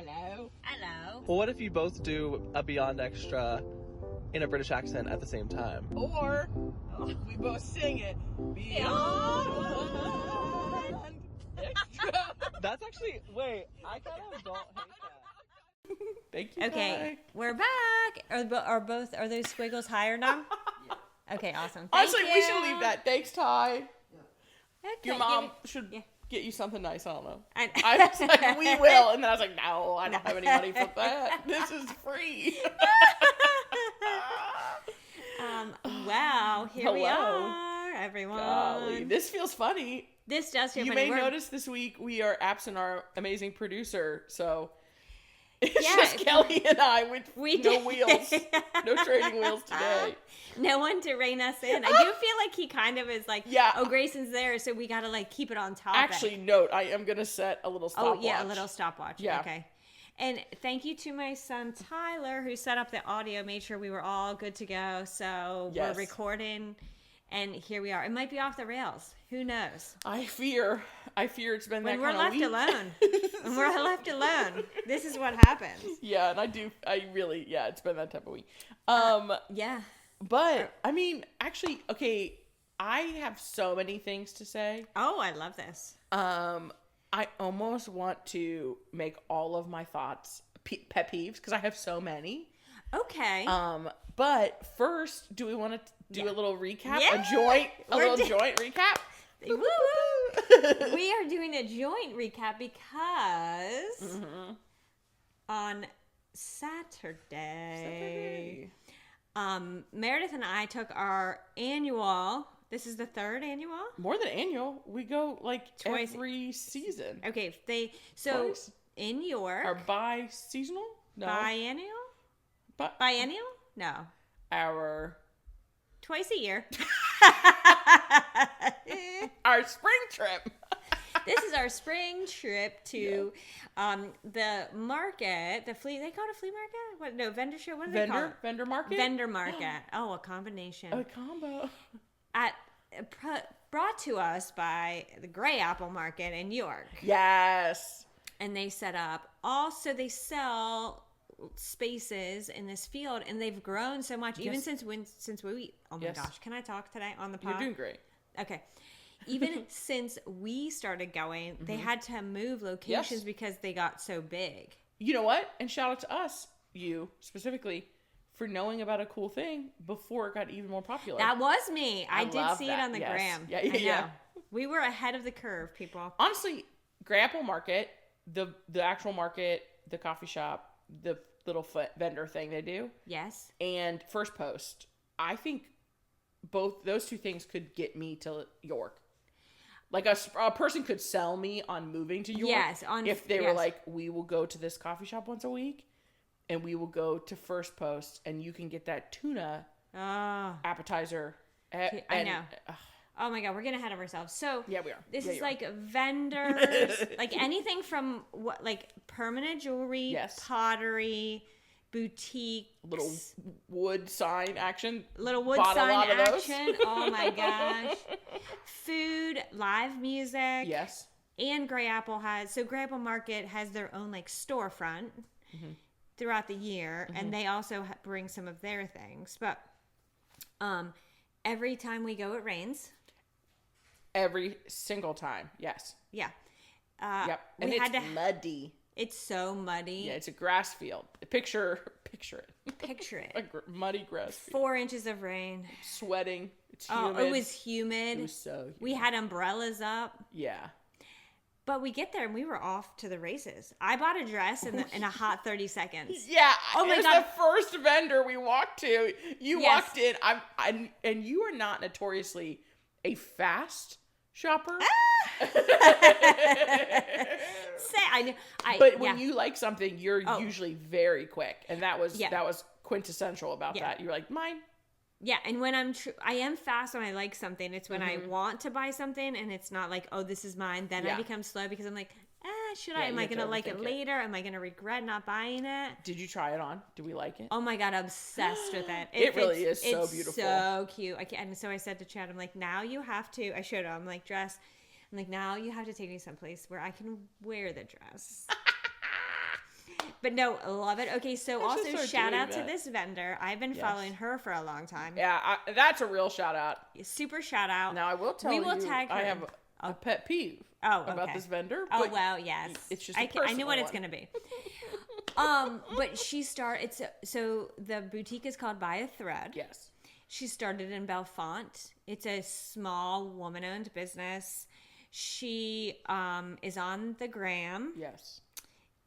Hello. Hello. Well, what if you both do a Beyond Extra in a British accent at the same time? Or we both sing it. Beyond Extra. That's actually, wait, I kind of don't hate that. Thank you. Okay, we're back. Are those squiggles higher now? Yeah. Okay, awesome. Honestly, Thank we you. should leave that. Thanks, Ty. Okay, Your mom should get you something nice. I don't know. I was like, we will. And then I was like, no, I don't have any money for that. This is free. Wow, here we Hello. are, everyone. Golly, this feels funny. This does feel You funny. may notice this week we are absent our amazing producer, so it's Yeah, just Kelly and I with we no did. wheels, no trading wheels today. No one to rein us in. I do feel like he kind of is like, Yeah. oh, Grayson's there, so we got to like keep it on topic. Actually, note, I am going to set a little stopwatch. Oh, yeah, a little stopwatch. Yeah. Okay. And thank you to my son Tyler, who set up the audio, made sure we were all good to go. So Yes. we're recording, and here we are. It might be off the rails. Who knows? I fear it's been When that we're kind of left week. alone. When we're left alone. This is what happens. Yeah, and it's been that type of week. Yeah. But, I mean, actually, okay, I have so many things to say. Oh, I love this. I almost want to make all of my thoughts pet peeves because I have so many. Okay. But first, do we want to do a little recap? Yeah. A little joint recap? Woo! We are doing a joint recap because on Saturday, Meredith and I took our annual. This is the third annual. More than annual. We go like Twice. every season. Okay, Twice. in York, Our bi-seasonal? No. biennial, But biennial, no, our twice a year. our spring trip. This is our spring trip to the market, the flea. They call it a flea market? What? No, vendor show. What do they call it? Vendor market? Vendor market. Oh, a combination. A combo. Brought to us by the Gray Apple Market in York. Yes. And they set up. Also, they sell spaces in this field, and they've grown so much. Even Yes. since we. Oh my Yes. gosh! Can I talk today on the pod? You're doing great. Okay. Even since we started going, they had to move locations Yes. because they got so big. You know what? And shout out to us, you specifically, for knowing about a cool thing before it got even more popular. That was me. I did love see that. it on the Yes. gram. Yeah, I know. yeah. We were ahead of the curve, people. Honestly, Gray Apple Market, the actual market, the coffee shop, the little vendor thing they do, Yes. and First Post, I think both those two things could get me to York. Like a person could sell me on moving to York. Yes, if they were yes. like, we will go to this coffee shop once a week, and we will go to First Post, and you can get that tuna Oh, appetizer. I know. Oh my God, we're getting ahead of ourselves. So Yeah, we are. This Yeah, is you are. like vendors, like anything from what, like permanent jewelry, Yes. pottery, boutique, Little wood sign action. little wood Bought a sign lot of those. action. Oh my gosh, food, live music. Yes. And Gray Apple Gray Apple Market has their own like storefront throughout the year, and they also bring some of their things. But every time we go, it rains. Every single time. Yes. Yeah. Yep. And we it's had to. muddy. It's so muddy. Yeah, it's a grass field. Picture it. Picture it. Muddy grass field. 4 inches of rain. Sweating. It's Oh, humid. it was humid. It was so humid. We had umbrellas up. Yeah. But we get there and we were off to the races. I bought a dress in a hot 30 seconds. Yeah. Oh my it was God. the first vendor we walked to. You Yes. walked in. And you are not notoriously a fast shopper. But when you like something, you're usually very quick, and that was quintessential about that. You're like, mine. Yeah, and when I am fast when I like something. It's when I want to buy something and it's not like, oh, this is mine. Then I become slow because I'm like, should I? Am I gonna like it later? Am I gonna regret not buying it? Did you try it on? Do we like it? Oh my God, obsessed with it. It really is so it's beautiful. So cute. And so I said to Chad, I'm like, now you have to. I showed him. I'm like, dress. I'm like, now you have to take me someplace where I can wear the dress. But no, I love it. Okay, so I should also start shout doing out to that. this vendor. I've been following her for a long time. Yeah, that's a real shout out. Super shout out. Now I will tell you, We will tag her. I have a pet peeve about this vendor. Oh but well, yes. It's just I knew what it's gonna be. But she started. So the boutique is called By a Thread. Yes. She started in Bellefonte. It's a small woman-owned business. She is on the gram. Yes.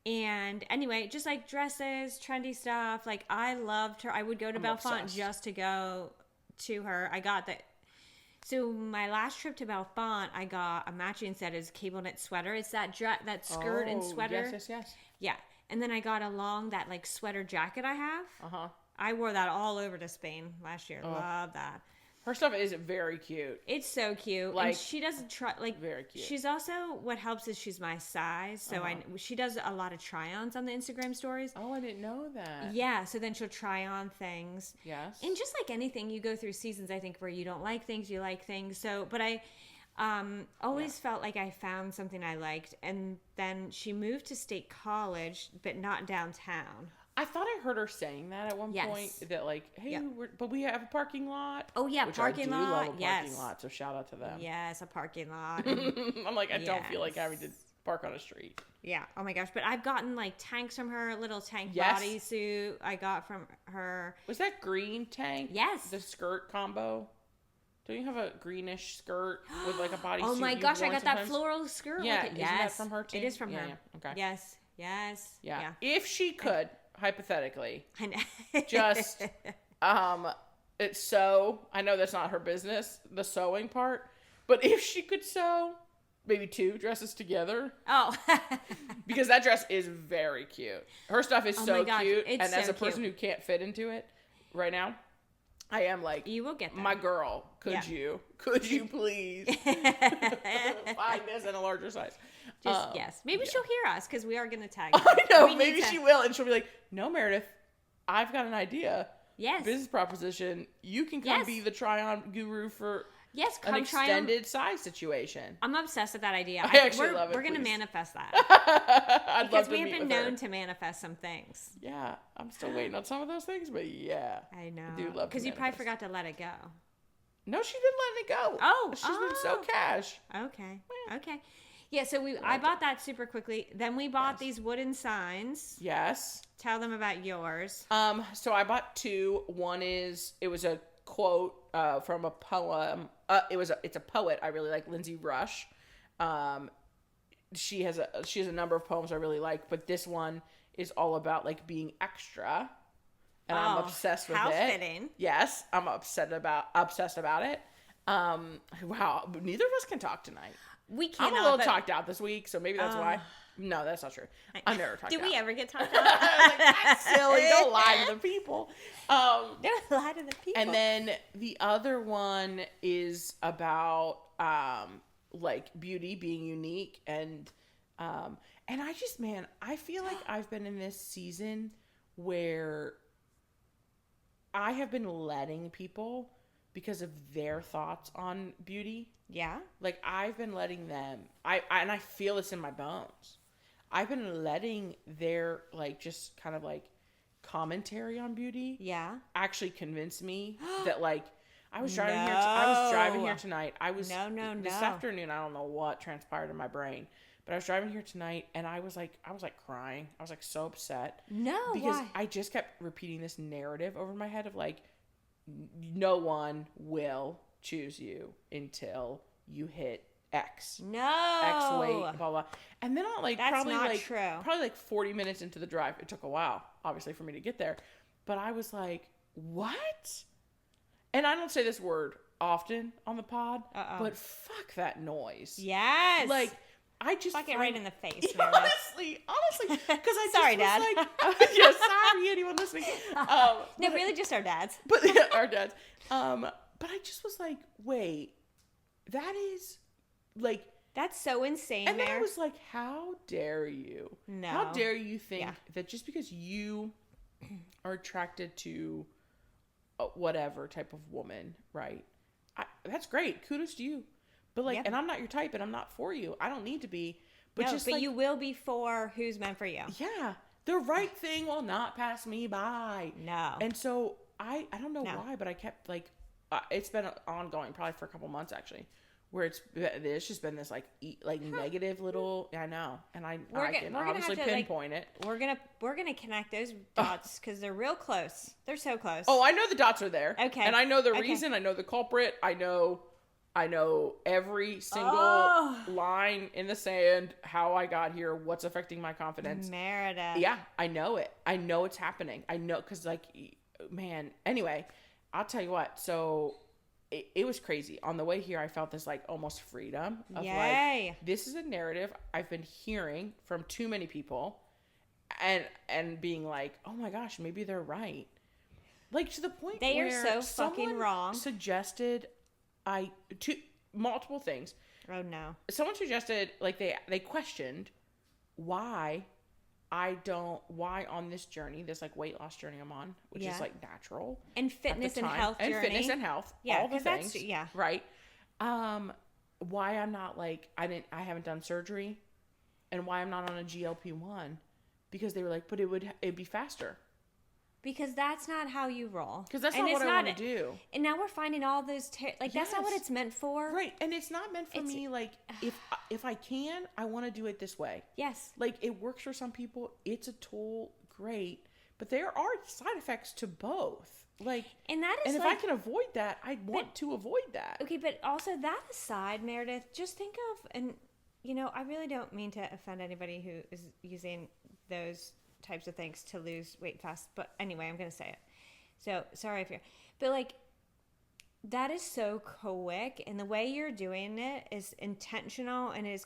And anyway, just like dresses, trendy stuff. Like I loved her. I would go to Bellefonte obsessed. just to go to her. I got that. So my last trip to Bellefonte, I got a matching set as cable knit sweater. It's that skirt and sweater. Yes. Yeah. And then I got that like sweater jacket I have. Uh-huh. I wore that all over to Spain last year. Love that. Her stuff is very cute. It's so cute. Like, and she doesn't try very cute. She's also, what helps is she's my size. So she does a lot of try-ons on the Instagram stories. Oh, I didn't know that. Yeah, so then she'll try on things. Yes. And just like anything, you go through seasons, I think, where you don't like things, you like things. So, but I always felt like I found something I liked. And then she moved to State College, but not downtown. I thought I heard her saying that at one point. That like, hey, but we have a parking lot. Oh yeah, which parking I do lot. love a parking lot. So shout out to them. Yes, a parking lot. I'm like, I don't feel like having to park on a street. Yeah. Oh my gosh. But I've gotten like tanks from her, little tank Yes. bodysuit I got from her. Was that green tank? Yes. The skirt combo. Don't you have a greenish skirt with like a bodysuit? Oh my gosh, I got that floral skirt. Yeah, with it. isn't that from her too? It is from her. Yeah. Okay. Yes. Yes. Yeah. If she could, hypothetically, I know. just it's sew. I know that's not her business, the sewing part, but if she could sew maybe 2 dresses together. Oh. Because that dress is very cute. Her stuff is so cute. It's and as so a person cute. who can't fit into it right now, I am like, you will get that. My girl, could you please find this in a larger size? Just yes. Maybe she'll hear us because we are going to tag her. I know. Maybe she will. And she'll be like, no, Meredith, I've got an idea. Yes. Business proposition. You can come be the try-on guru for come an try extended size situation. I'm obsessed with that idea. I actually love it. We're going to please. manifest that. I'd Because love to we have meet been with her. known to manifest some things. Yeah, I'm still waiting on some of those things, but yeah. I know. I do love Because you probably manifest. forgot to let it go. No, she didn't let it go. Oh, She's been so cash. Okay. Okay. Yeah, so I bought that super quickly. Then we bought these wooden signs. Yes. Tell them about yours. So I bought 2. One is, it was a quote from a poem. It's a poet I really like, Lindsay Rush. She has a number of poems I really like, but this one is all about like being extra. And I'm obsessed with it. How fitting. Yes, I'm obsessed about it. Wow, neither of us can talk tonight. We cannot. I'm a little talked out this week, so maybe that's why. No, that's not true. I'm never talked out. Did we ever get talked out? Like, that's silly. Don't lie to the people. Don't lie to the people. And then the other one is about like beauty being unique and I just, man, I feel like I've been in this season where I have been letting people, because of their thoughts on beauty. Yeah. Like I've been letting them, and I feel this in my bones. I've been letting their like just kind of like commentary on beauty. Yeah. Actually convince me that like I was driving here. I was driving here tonight. I was this afternoon. I don't know what transpired in my brain, but I was driving here tonight, and I was like crying. I was like so upset. No, because why? I just kept repeating this narrative over my head of like, no one will choose you until you hit X. No. X weight, blah, blah. And then I like, That's probably not like, true. probably like 40 minutes into the drive. It took a while, obviously, for me to get there. But I was like, what? And I don't say this word often on the pod, but fuck that noise. Yes. Like, I just fuck it right in the face. Honestly, because I sorry, just Dad. was like, yeah, sorry, anyone listening. No, really, just our dads. But our dads. But I just was like, wait, that is like, that's so insane. and then I was like, how dare you? No. How dare you think that just because you are attracted to whatever type of woman, right? That's great. Kudos to you. But like, and I'm not your type, and I'm not for you. I don't need to be. But no, just but like, you will be for who's meant for you. Yeah. The right thing will not pass me by. No. And so I don't know why, but I kept like, it's been ongoing probably for a couple months actually, where it's just been this like negative little, I know. And I can obviously pinpoint it. We're gonna connect those dots because they're real close. They're so close. Oh, I know the dots are there. Okay. And I know the reason. I know the culprit. I know every single line in the sand, how I got here, what's affecting my confidence. Meredith. Yeah, I know it. I know it's happening. I know, because like, man, anyway, I'll tell you what. So it was crazy. On the way here, I felt this like almost freedom of like, this is a narrative I've been hearing from too many people and being like, oh my gosh, maybe they're right. Like, to the point they where are so fucking wrong. Suggested multiple things. Oh no. Someone suggested, like, they questioned why on this journey, this like weight loss journey I'm on, which is like natural, and fitness and health journey. And fitness and health, all the things, right? Why I'm not like, I haven't done surgery, and why I'm not on a GLP-1, because they were like, but it'd be faster. Because that's not how you roll. Because that's not what I want to do. And now we're finding all those that's not what it's meant for. Right. And it's not meant for me. Like, if I can, I want to do it this way. Yes. Like, it works for some people. It's a tool. Great. But there are side effects to both. Like, and if I can avoid that, I want to avoid that. Okay, but also that aside, Meredith, just think of, and I really don't mean to offend anybody who is using those types of things to lose weight fast, but anyway, I'm gonna say it. So sorry if but like, that is so quick, and the way you're doing it is intentional, and it's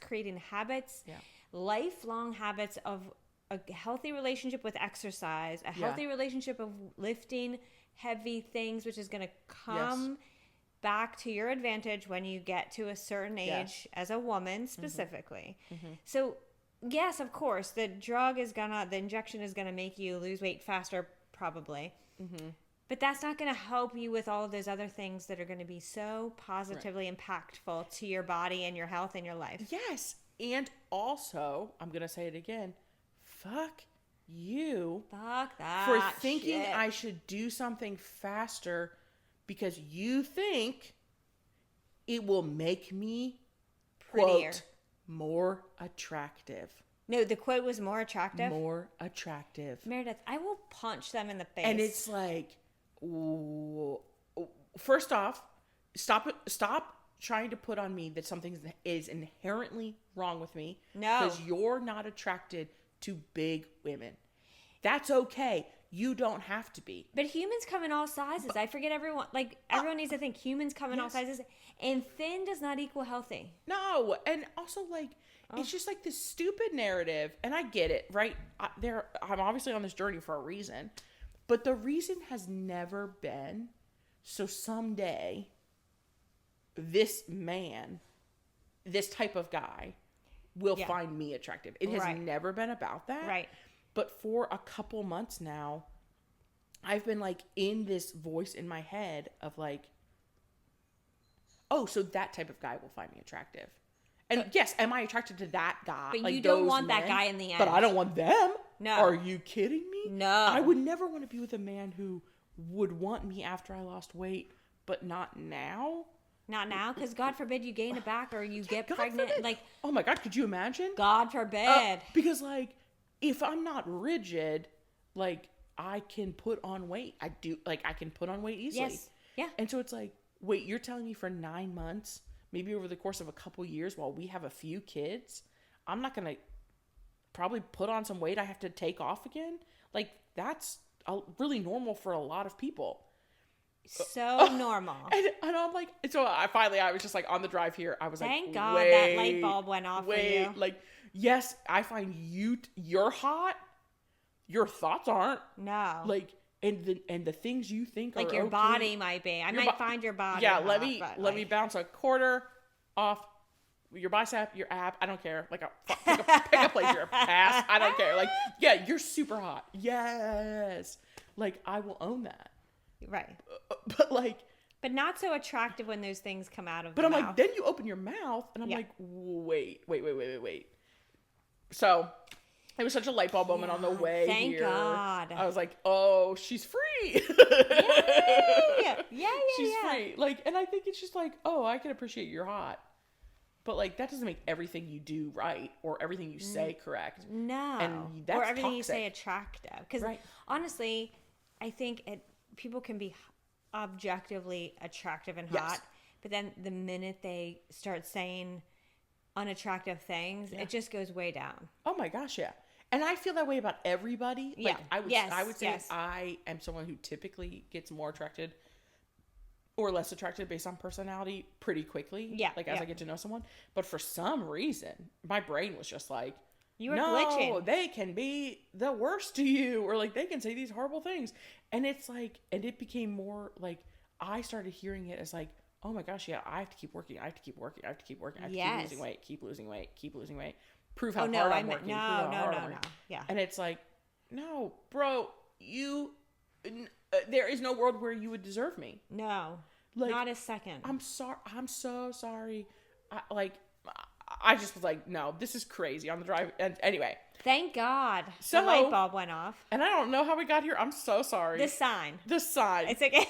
creating habits, lifelong habits of a healthy relationship with exercise, a healthy relationship of lifting heavy things, which is gonna come back to your advantage when you get to a certain age as a woman specifically. So yes, of course, the injection is gonna make you lose weight faster, probably. But that's not gonna help you with all of those other things that are gonna be so positively impactful to your body and your health and your life. Yes, and also, I'm gonna say it again, fuck you. Fuck that for thinking shit. I should do something faster because you think it will make me prettier. Quote, more attractive. No, the quote was more attractive. More attractive. Meredith, I will punch them in the face. And it's like, first off, stop trying to put on me that something is inherently wrong with me. No. Because you're not attracted to big women. That's okay. You don't have to be. But humans come in all sizes. I forget everyone. Like, everyone needs to think humans come in all sizes. And thin does not equal healthy. No. And also, like, it's just like this stupid narrative. And I get it, right? I'm obviously on this journey for a reason. But the reason has never been so someday this man, this type of guy, will find me attractive. It has never been about that. Right. But for a couple months now, I've been like in this voice in my head of like, oh, so that type of guy will find me attractive. And yes, am I attracted to that guy? But like you don't want men? that guy in the end. But I don't want them. No. Are you kidding me? No. I would never want to be with a man who would want me after I lost weight, but not now. Not now, because God forbid you gain it back or you get pregnant. Forbid. Like, oh my God, could you imagine? God forbid. Because like, if I'm not rigid, like, I can put on weight. I can put on weight easily. Yes. Yeah. And so it's like, wait, you're telling me for 9 months, maybe over the course of a couple years while we have a few kids, I'm not going to probably put on some weight I have to take off again? Like, that's really normal for a lot of people. So normal. And I'm like, so I was just like on the drive here, I was Thank like, God that light bulb went off for you. Like, yes, I find you're hot. Your thoughts aren't. No. Like, and the things you think like are your okay, body might be. I might find your body. Yeah, hot, let me bounce a quarter off your bicep, your ab. I don't care. Like, pick a place, your ass. I don't care. Like, yeah, you're super hot. Yes. Like, I will own that. Right. But not so attractive when those things come out of the mouth. Like, then you open your mouth and I'm like, wait. So It was such a light bulb moment on the way Thank here. God. I was like, oh, she's free. Yeah. She's free. Like, and I think it's just like, oh, I can appreciate you're hot. But, like, that doesn't make everything you do right or everything you say correct. No. And that's or everything toxic. you say attractive. Because, honestly, I think people can be objectively attractive and hot. But then the minute they start saying unattractive things, it just goes way down. Oh, my gosh, yeah. And I feel that way about everybody. Like, I would say I am someone who typically gets more attracted or less attracted based on personality pretty quickly. Yeah. Like, as I get to know someone. But for some reason, my brain was just like, you were glitching. They can be the worst to you. Or, like, they can say these horrible things. And it's like, and it became more like, I started hearing it as like, oh my gosh, yeah, I have to keep working. I have to keep working. I have to keep working. I have to keep losing weight, keep losing weight, keep losing weight. Prove how hard I'm working. No. Yeah. And it's like, no, bro, there is no world where you would deserve me. No, like, not a second. I'm sorry. I'm so sorry. I just was like, no, this is crazy on the drive. And anyway. Thank God the light bulb went off. And I don't know how we got here. I'm so sorry. The sign. It's okay.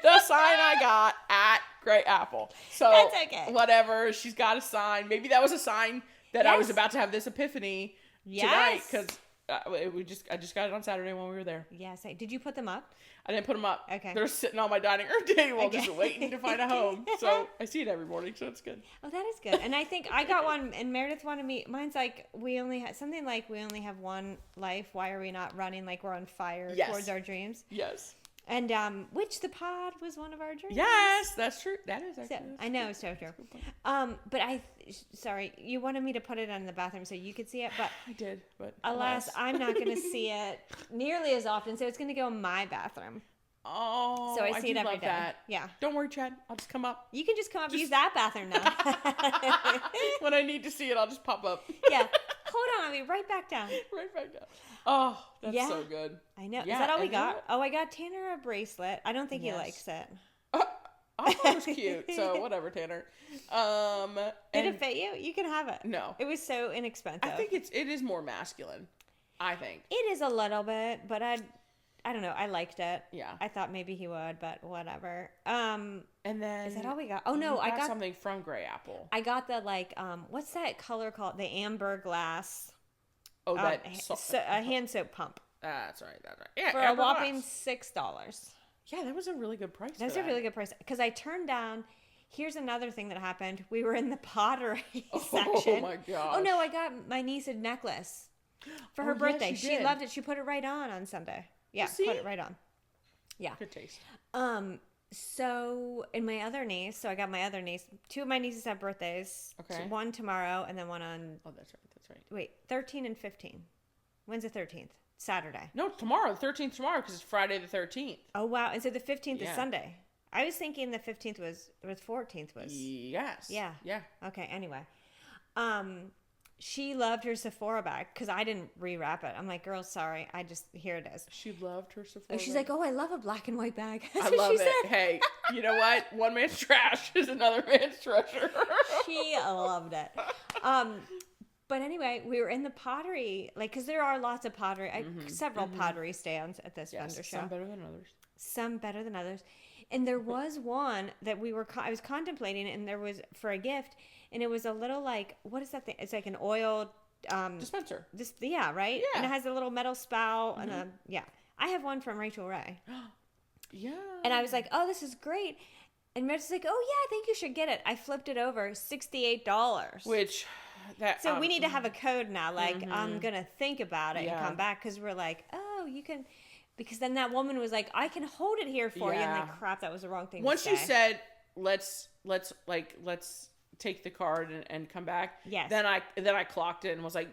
The sign I got at Great Apple. So that's okay. Whatever. She's got a sign. Maybe that was a sign that I was about to have this epiphany tonight. Because I just got it on Saturday when we were there. Yes. Did you put them up? I didn't put them up. Okay. They're sitting on my dining room table just waiting to find a home. So I see it every morning, so it's good. Oh, that is good. And I think I got one, and Meredith wanted me. Mine's like, we only have one life. Why are we not running like we're on fire towards our dreams? Yes. And which the pod was one of our dreams. Yes, that's true. That is actually. So, I know, it's so true. But sorry, you wanted me to put it in the bathroom so you could see it, but I did. But alas, I'm not going to see it nearly as often. So it's going to go in my bathroom. Oh, so I see it every day. That. Yeah. Don't worry, Chad. I'll just come up. You can just come up and use that bathroom now. When I need to see it, I'll just pop up. Yeah. Hold on, I'll be right back down. Right back down. Oh, that's so good. I know. Yeah, is that all we got? Oh, I got Tanner a bracelet. I don't think he likes it. I thought it was cute, so whatever, Tanner. Did it fit you? You can have it. No. It was so inexpensive. I think it is more masculine. I think. It is a little bit, but I don't know. I liked it. Yeah. I thought maybe he would, but whatever. And then is that all we got? Oh no, I got something from Grey Apple. I got the what's that color called? The amber glass. Oh, that a hand soap pump. That's right. Yeah, for a whopping $6. Yeah, that was a really good price. That's a really good price because I turned down. Here's another thing that happened. We were in the pottery section. Oh my god! Oh no, I got my niece a necklace for her birthday. Yes, she loved it. She put it right on Sunday. Yeah, put it right on. Yeah, good taste. So and my other niece. So I got my other niece. Two of my nieces have birthdays. Okay. One tomorrow and then one on. Oh, that's right. Wait, 13 and 15. When's the 13th? Saturday. No, tomorrow. The 13th tomorrow because it's Friday the 13th. Oh wow! And so the 15th is Sunday. I was thinking the 15th was 14th was. Yes. Yeah. Yeah. Okay. Anyway, she loved her Sephora bag because I didn't rewrap it. I'm like, girl, sorry. Here it is. She loved her Sephora. She's like, oh, I love a black and white bag. I love it. Said. Hey, you know what? One man's trash is another man's treasure. She loved it. But anyway, we were in the pottery, because there are lots of pottery, several pottery stands at this vendor show. Some better than others. And there was one that I was contemplating, and there was for a gift, and it was a little what is that thing? It's like an oil dispenser. Right? Yeah. And it has a little metal spout and I have one from Rachel Ray. Yeah. And I was like, oh, this is great. And Meredith's like, oh yeah, I think you should get it. I flipped it over, $68. Which so we need to have a code now. I'm gonna think about it and come back because we're like, oh, you can, because then that woman was like, I can hold it here for you. And like, crap, that was the wrong thing. Once you said, let's take the card and come back. Yes. Then I clocked it and was like,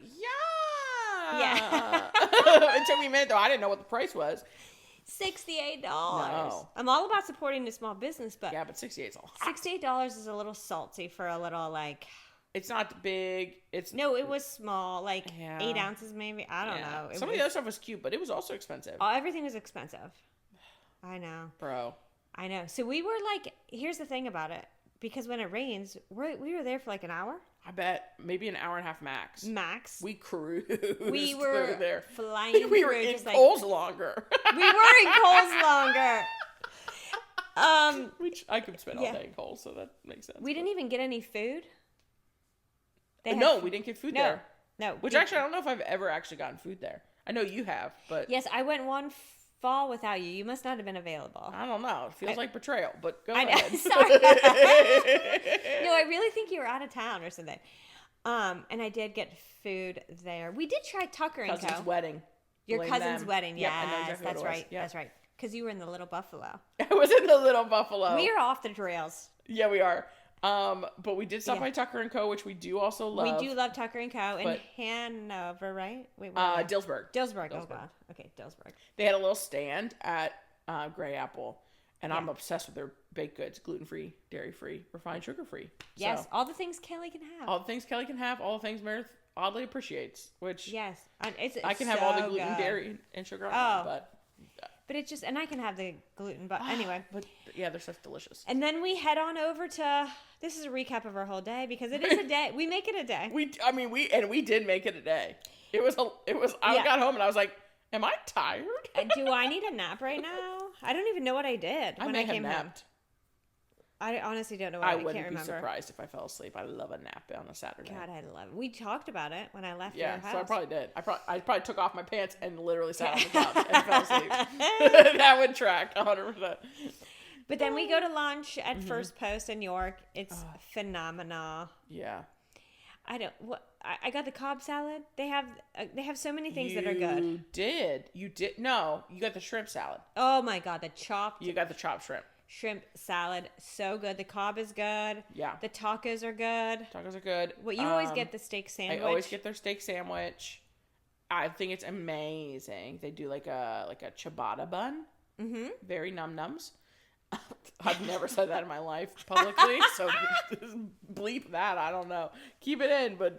yeah. It took me a minute though. I didn't know what the price was. $68. No. I'm all about supporting the small business, but but $68 is a lot. $68 is a little salty for a little It's not big. It was small, 8 ounces maybe. I don't know. Some of the other stuff was cute, but it was also expensive. Oh, everything was expensive. I know, bro. I know. So we were here's the thing about it, because when it rains, we were there for an hour. I bet maybe an hour and a half max. Max. We cruised. We were there. flying. We were in Kohl's longer. We were in Kohl's longer. Which I could spend all day in Kohl's, so that makes sense. We didn't even get any food. No, we didn't get food there. No. Which actually, I don't know if I've ever actually gotten food there. I know you have, but... Yes, I went one fall without you. You must not have been available. I don't know. It feels like betrayal, but go ahead. Sorry. No, I really think you were out of town or something. And I did get food there. We did try Tucker and Co. Cousin's wedding. Your cousin's wedding, yes. I know exactly that's right. Yep. That's right. Because you were in the Little Buffalo. I was in the Little Buffalo. We are off the trails. Yeah, we are. But we did stop by Tucker and Co., which we do also love. We do love Tucker and Co. in Hanover, right? Wait, Dillsburg. Dillsburg. Oh God. Okay, Dillsburg. They had a little stand at Gray Apple, and I'm obsessed with their baked goods: gluten-free, dairy-free, refined sugar-free. Yes, so, all the things Kelly can have. All the things Kelly can have. All the things Meredith oddly appreciates. Which it's I can have all the gluten, dairy, and sugar. But it's just, and I can have the gluten, but anyway. But yeah, they're such delicious. And then we head on over to, this is a recap of our whole day because it is a day. We make it a day. We did make it a day. I got home and I was like, am I tired? Do I need a nap right now? I don't even know what I did when I came home. I honestly don't know what I can't remember. I wouldn't be surprised if I fell asleep. I love a nap on a Saturday. God, I love it. We talked about it when I left your house. Yeah, so I probably did. I probably took off my pants and literally sat on the couch and fell asleep. That would track 100%. But then we go to lunch at First Post in York. It's phenomenal. Yeah. I got the Cobb salad. They have so many things that are good. You did. No, you got the shrimp salad. Oh my God, you got the chopped shrimp salad, so good. The Cobb is good. Yeah. The tacos are good. Well, you always get the steak sandwich. I always get their steak sandwich. I think it's amazing. They do like a ciabatta bun. Mm-hmm. Very nums. I've never said that in my life publicly, so bleep that. I don't know. Keep it in, but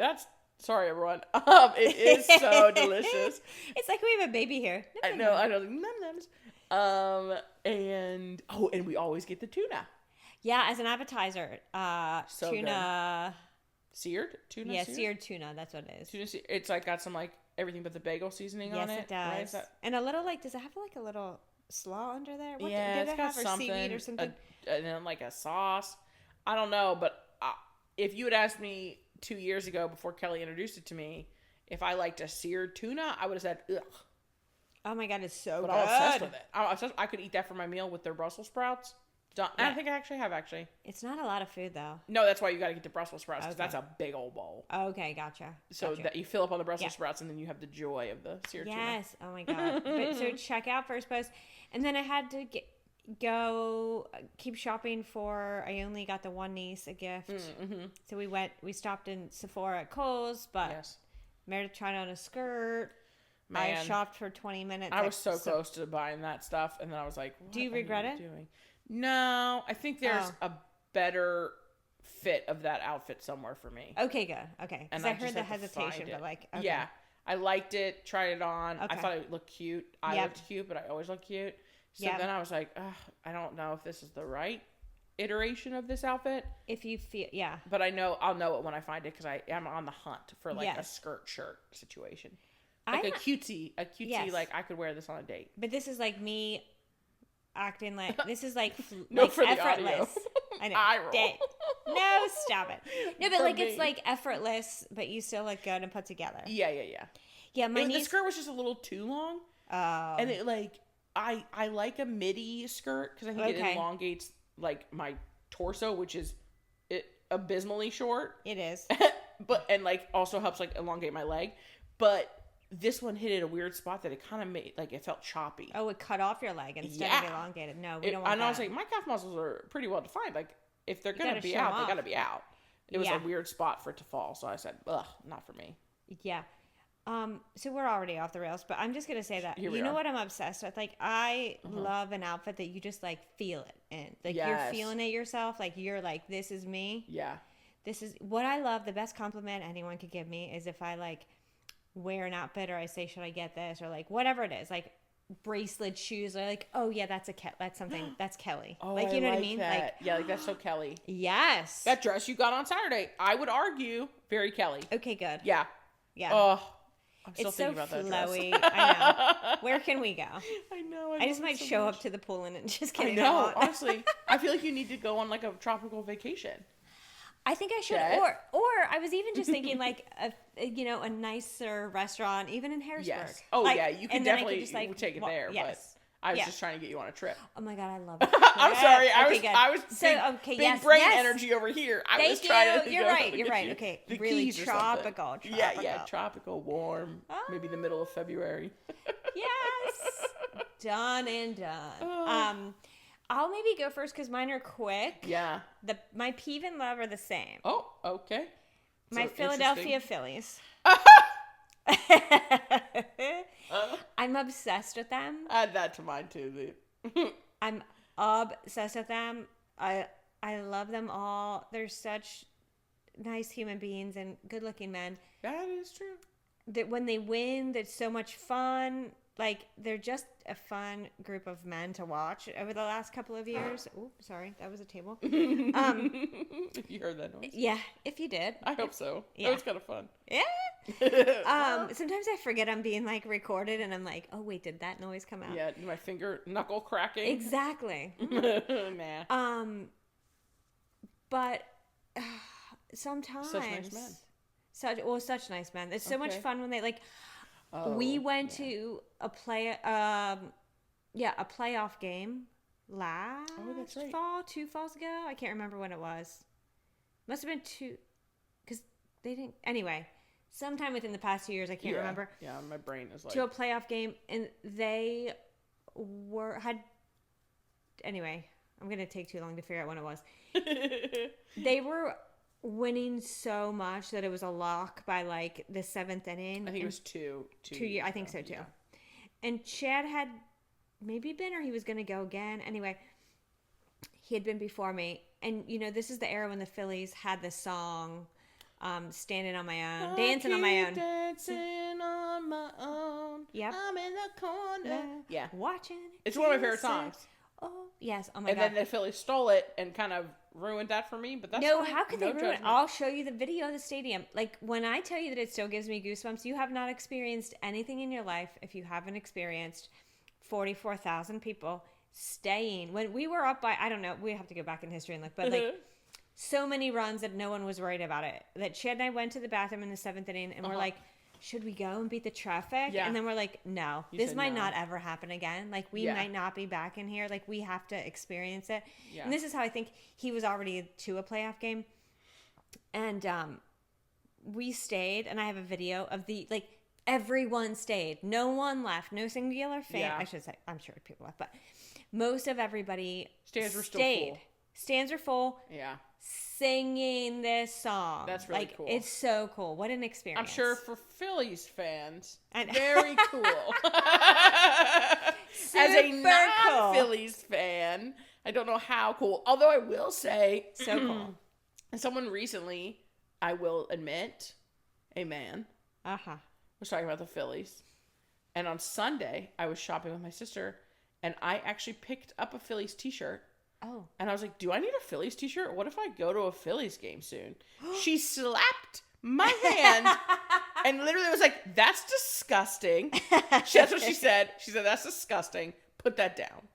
sorry everyone. It is so delicious. It's like we have a baby here. I know. Nums. And we always get the tuna. Yeah, as an appetizer. So tuna. Good. Seared tuna? Yeah, seared tuna. That's what it is. Tuna, it's like got some like everything but the bagel seasoning on it. Yes, it does. Right? And a little does it have like a little slaw under there? It's got something. Seaweed or something? And then like a sauce. I don't know, but if you had asked me 2 years ago before Kelly introduced it to me, if I liked a seared tuna, I would have said, ugh. Oh my God, it's so good. I'm obsessed with it. I could eat that for my meal with their Brussels sprouts. Yeah. I think I actually have, It's not a lot of food, though. No, that's why you got to get the Brussels sprouts, because that's a big old bowl. Okay, gotcha. So that you fill up on the Brussels sprouts, and then you have the joy of the seared tuna. Yes. Oh my God. So check out First Post. And then I had to keep shopping I only got the one niece a gift. Mm-hmm. So we stopped in Sephora at Kohl's, but Meredith tried on a skirt. Man, I shopped for 20 minutes. I was so close to buying that stuff, and then I was like, what do you regret it? Doing? No, I think there's a better fit of that outfit somewhere for me. Okay, good. Okay. Because I heard the hesitation, but okay. Yeah. I liked it, tried it on. Okay. I thought it looked cute. I looked cute, but I always look cute. So then I was like, I don't know if this is the right iteration of this outfit. If you feel, But I'll know it when I find it, because I am on the hunt for like a skirt shirt situation. Like a cutesy, like I could wear this on a date. But this is like me acting like, this is like, for effortless. I know. Eye roll. No, stop it. No, but like it's like effortless, but you still look good and put together. Yeah. Yeah, the skirt was just a little too long. Oh. And it like, I like a midi skirt, because I think it elongates like my torso, which is abysmally short. It is. And like also helps like elongate my leg. But this one hit at a weird spot that it kind of made, like, it felt choppy. Oh, it cut off your leg instead of elongated. No, we don't want that. And I was like, my calf muscles are pretty well defined. Like, if they're going to be out, they got to be out. It was a weird spot for it to fall. So I said, ugh, not for me. Yeah. So we're already off the rails, but I'm just going to say that, you know what I'm obsessed with? Like, I love an outfit that you just, like, feel it in. Like, you're feeling it yourself. Like, you're like, this is me. Yeah. This is what I love. The best compliment anyone could give me is if I, like, wear an outfit, or I say, should I get this, or like whatever it is, like bracelet shoes are like, oh yeah, that's that's Kelly. Oh, like, you know what I mean? That. Like, yeah, like that's so Kelly. Yes. That dress you got on Saturday, I would argue, very Kelly. Okay, good. Yeah. Yeah. Oh, I'm still It's so thinking about that flowy. dress. I know. Where can we go? I know. I just might show up to the pool and just I kidding. know. Honestly, I feel like you need to go on like a tropical vacation. I think I should, Jet? or I was even just thinking like a nicer restaurant, even in Harrisburg. Yes. Oh like, yeah, you can and then I definitely could just, like, take it there. Yes. But I was Yeah. just trying to get you on a trip. Oh my god, I love it. I'm sorry. Okay, I was so big, yes, brain yes. energy over here. I Thank was trying to. you. You're go right. get You're right. you Okay, the really Keys or something. tropical. Yeah, tropical, warm. Maybe the middle of February. Yes, done and done. Oh. I'll maybe go first because mine are quick. Yeah. My peeve and love are the same. Oh, okay. My So Philadelphia Phillies. I'm obsessed with them. Add that to mine too. I'm obsessed with them. I love them all. They're such nice human beings and good-looking men. That is true. That when they win, that's so much fun. Like, they're just a fun group of men to watch over the last couple of years. Oh, sorry, that was a table. You heard that noise? Yeah, if you did. I hope so. Yeah. That was kind of fun. Yeah. Sometimes I forget I'm being like recorded, and I'm like, oh wait, did that noise come out? Yeah, my finger knuckle cracking. Exactly. Nah. But sometimes Such nice men. Such nice men. It's so much Okay. fun when they like. Oh, We went to a playoff game last that's right. fall, 2 falls ago. I can't remember when it was. Must have been 2, because they didn't. Anyway, sometime within the past 2 years, I can't remember. Yeah, my brain is like. To a playoff game, and they had. Anyway, I'm gonna take too long to figure out when it was. They were winning so much that it was a lock by like the 7th inning. I think it was two years. I think so too. Yeah. And Chad had maybe been, or he was going to go again. Anyway, he had been before me. And this is the era when the Phillies had the song, "Standing on My Own," dancing on my own. Dancing on my own. Yep. I'm in the corner. Yeah. Watching. It's one of my favorite songs. Oh yes. Oh my and god. then the Phillies stole it and kind of ruined that for me. But that's no. fine. How could No they ruin it? judgment. I'll show you the video of the stadium. Like, when I tell you that it still gives me goosebumps, you have not experienced anything in your life if you haven't experienced 44,000 people staying. When we were up by, I don't know, we have to go back in history and look, but like so many runs that no one was worried about it. That Chad and I went to the bathroom in the 7th inning and we're like, should we go and beat the traffic? Yeah. And then we're like, no, You this said might no. not ever happen again. Like, we might not be back in here. Like, we have to experience it. Yeah. And this is how I think he was already to a playoff game. And we stayed, and I have a video of everyone stayed. No one left. No singular fan. Yeah. I should say, I'm sure people left, but most of everybody Stands were still stayed. full. Stands are full. Yeah. Singing this song. That's really cool. It's so cool. What an experience. I'm sure for Phillies fans, And- very cool. As a Super non-Phillies fan, I don't know how cool. Although I will say, So cool. someone recently, I will admit, a man, Uh-huh. was talking about the Phillies. And on Sunday, I was shopping with my sister, and I actually picked up a Phillies t-shirt. Oh. And I was like, do I need a Phillies t-shirt? What if I go to a Phillies game soon? She slapped my hand and literally was like, that's disgusting. That's what she said. She said, that's disgusting. Put that down.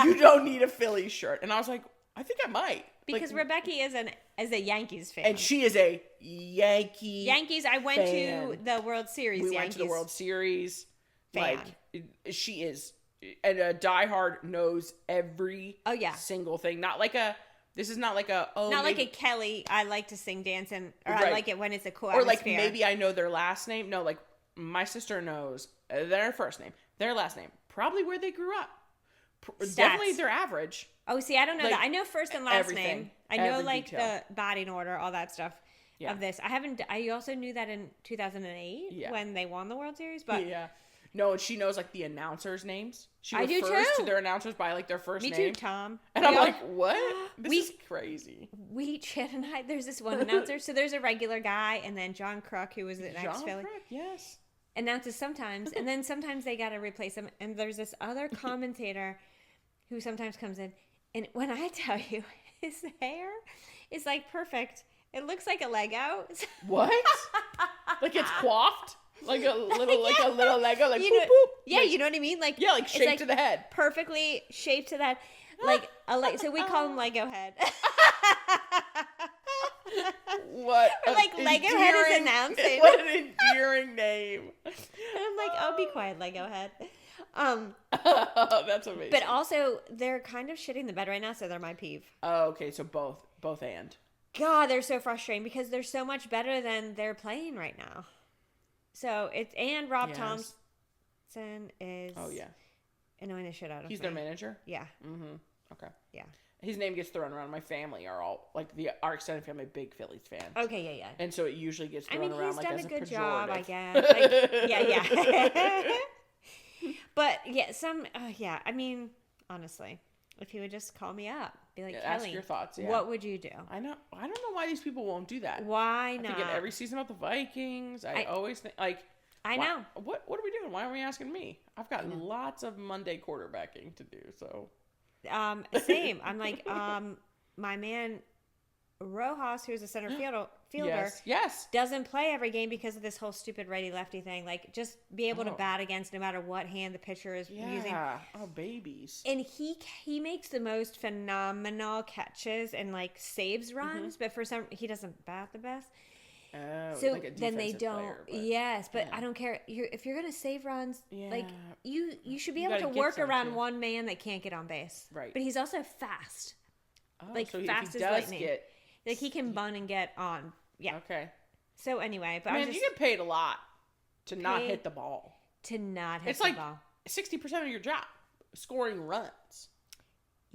You don't need a Phillies shirt. And I was like, I think I might. Because Like, Rebecca is a Yankees fan. and she is a Yankees, I went fan. to the World Series. We Yankees went to the World Series. fan. Like, she is. And a diehard knows every single thing. This is not like a, Not like a Kelly, I like to sing, dance, and I Right. like it when it's a cool or like atmosphere. maybe I know their last name. No, like my sister knows their first name, their last name, probably where they grew up. Stats. Definitely their average. Oh, see, I don't know Like, that. I know first and last everything. name. I know Every like detail. the batting order, all that stuff Yeah. of this. I also knew that in 2008 Yeah. when they won the World Series, but Yeah. No, and she knows like the announcers' names. She I do refers too. to their announcers by like their first me name. too, Tom. And I'm like, what? This we- is crazy. Chad and I, there's this one announcer. So there's a regular guy, and then John Kruk, who was an John ex-Philly. Frick, yes. announces sometimes, and then sometimes they got to replace him. And there's this other commentator who sometimes comes in, and when I tell you, his hair is like perfect. It looks like a Lego. What? Like it's coiffed? Like a little Lego, like you boop, know, boop. Yeah, Like, you know what I mean? Like like shaped like to the head. perfectly shaped to that. Like so we call him Lego head. What? Or like Lego head is announcing. What an endearing name. And I'm like, oh, be quiet, Lego head. That's amazing. But also, they're kind of shitting the bed right now, so they're my peeve. Oh, okay, so both and. God, they're so frustrating because they're so much better than they're playing right now. So it's and Rob Thompson is annoying the shit out of He's me. their manager? Yeah. Mm-hmm. Okay. Yeah. His name gets thrown around. My family are all like our extended family, big Phillies fans. Okay, yeah. And so it usually gets thrown around like as a pejorative. He's done a good job, I guess. Like, yeah. But yeah, I mean, honestly, if he would just call me up, be like, Kelly, ask your thoughts. Yeah. What would you do? I don't know why these people won't do that. Why not? I think in every season about the Vikings, I always think like. I know. What are we doing? Why aren't we asking me? I've got lots of Monday quarterbacking to do. So. Same. I'm like, my man Rojas, who's a center fielder, yes, doesn't play every game because of this whole stupid righty lefty thing. Like, just be able to bat against no matter what hand the pitcher is using. Yeah. Oh, babies. And he makes the most phenomenal catches and like saves runs, but for some he doesn't bat the best. Oh, so like a then they don't. Player, yes, but I don't care. If you're gonna save runs, like you should be You able to gotta get work some, around too. one man that can't get on base. Right. But he's also fast. Oh, Like so fast if he as does lightning. get Like he can bun and get on. Yeah. okay. So anyway, but Man, you get paid a lot to not hit the ball. to not hit It's the like ball. 60% of your job, scoring runs.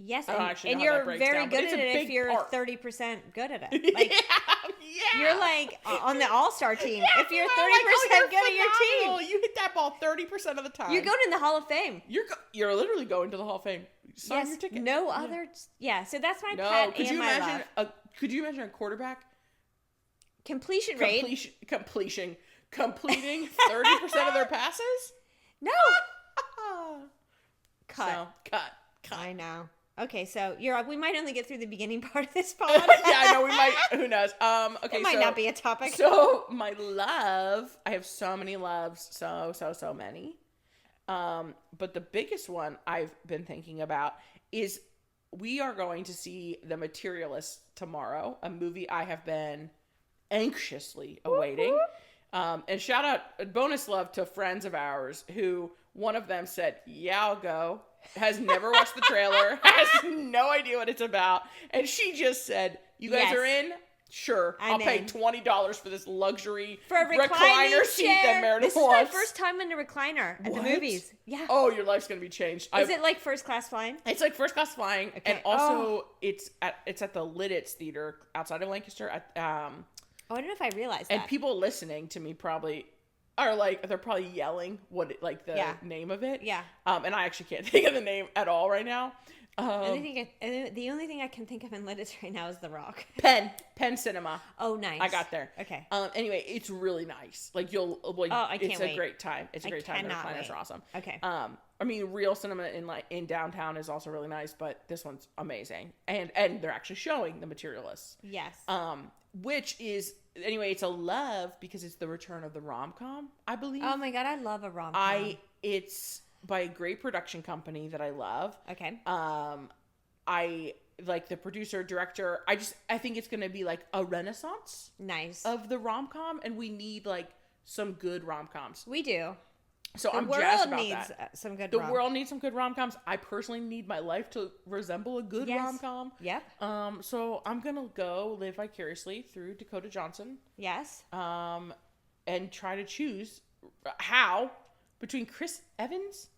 Yes, I don't actually and know how that you're breaks very down, but good it's at a it if big you're part. 30% good at it. Like yeah. you're like on the All-Star team. Yeah, if you're 30% like, good at your phenomenal. team, You hit that ball 30% of the time. you're going in the Hall of Fame. You're literally going to the Hall of Fame. Sign your ticket. No other. Yeah, so that's my No, pet could and you my imagine love. could you imagine a quarterback Completion rate. completing 30% of their passes? No. Cut. So, cut. I know. Okay, so we might only get through the beginning part of this pod. Yeah, I know we might. Who knows? Okay, it might not be a topic. So my love, I have so many loves, so many. But the biggest one I've been thinking about is we are going to see The Materialist tomorrow, a movie I have been anxiously awaiting. And shout out, bonus love to friends of ours who one of them said, yeah, I'll go. Has never watched the trailer, has no idea what it's about. And she just said, you guys are in? Sure. I'll pay $20 for this luxury for a recliner seat that Meredith This is wants. my first time in a recliner at the movies. Yeah. Oh, your life's going to be changed. Is it like first class flying? It's like first class flying. Okay. And also it's at the Lidditz Theater outside of Lancaster. I don't know if I realized that. And people listening to me probably are like, they're probably yelling the name of it. Yeah. And I actually can't think of the name at all right now. The only thing I can think of in Lidditz right now is The Rock. Penn Cinema. Oh, nice. I got there. Okay. Anyway, it's really nice. Like I can't it's wait. a great time. It's a great time. The recliners are awesome. Okay. I mean, real cinema in downtown is also really nice, but this one's amazing. And they're actually showing The Materialists. Yes. Which is anyway, it's a love because it's the return of the rom-com, I believe. Oh my god, I love a rom-com. It's by a great production company that I love. Okay. I like the producer, director. I think it's going to be like a renaissance. Nice. Of the rom-com, and we need like some good rom-coms. We do. So I'm jazzed about that. The world needs some good rom-coms. I personally need my life to resemble a good rom-com. Yep. So I'm going to go live vicariously through Dakota Johnson. Yes. And try to choose how between Chris Evans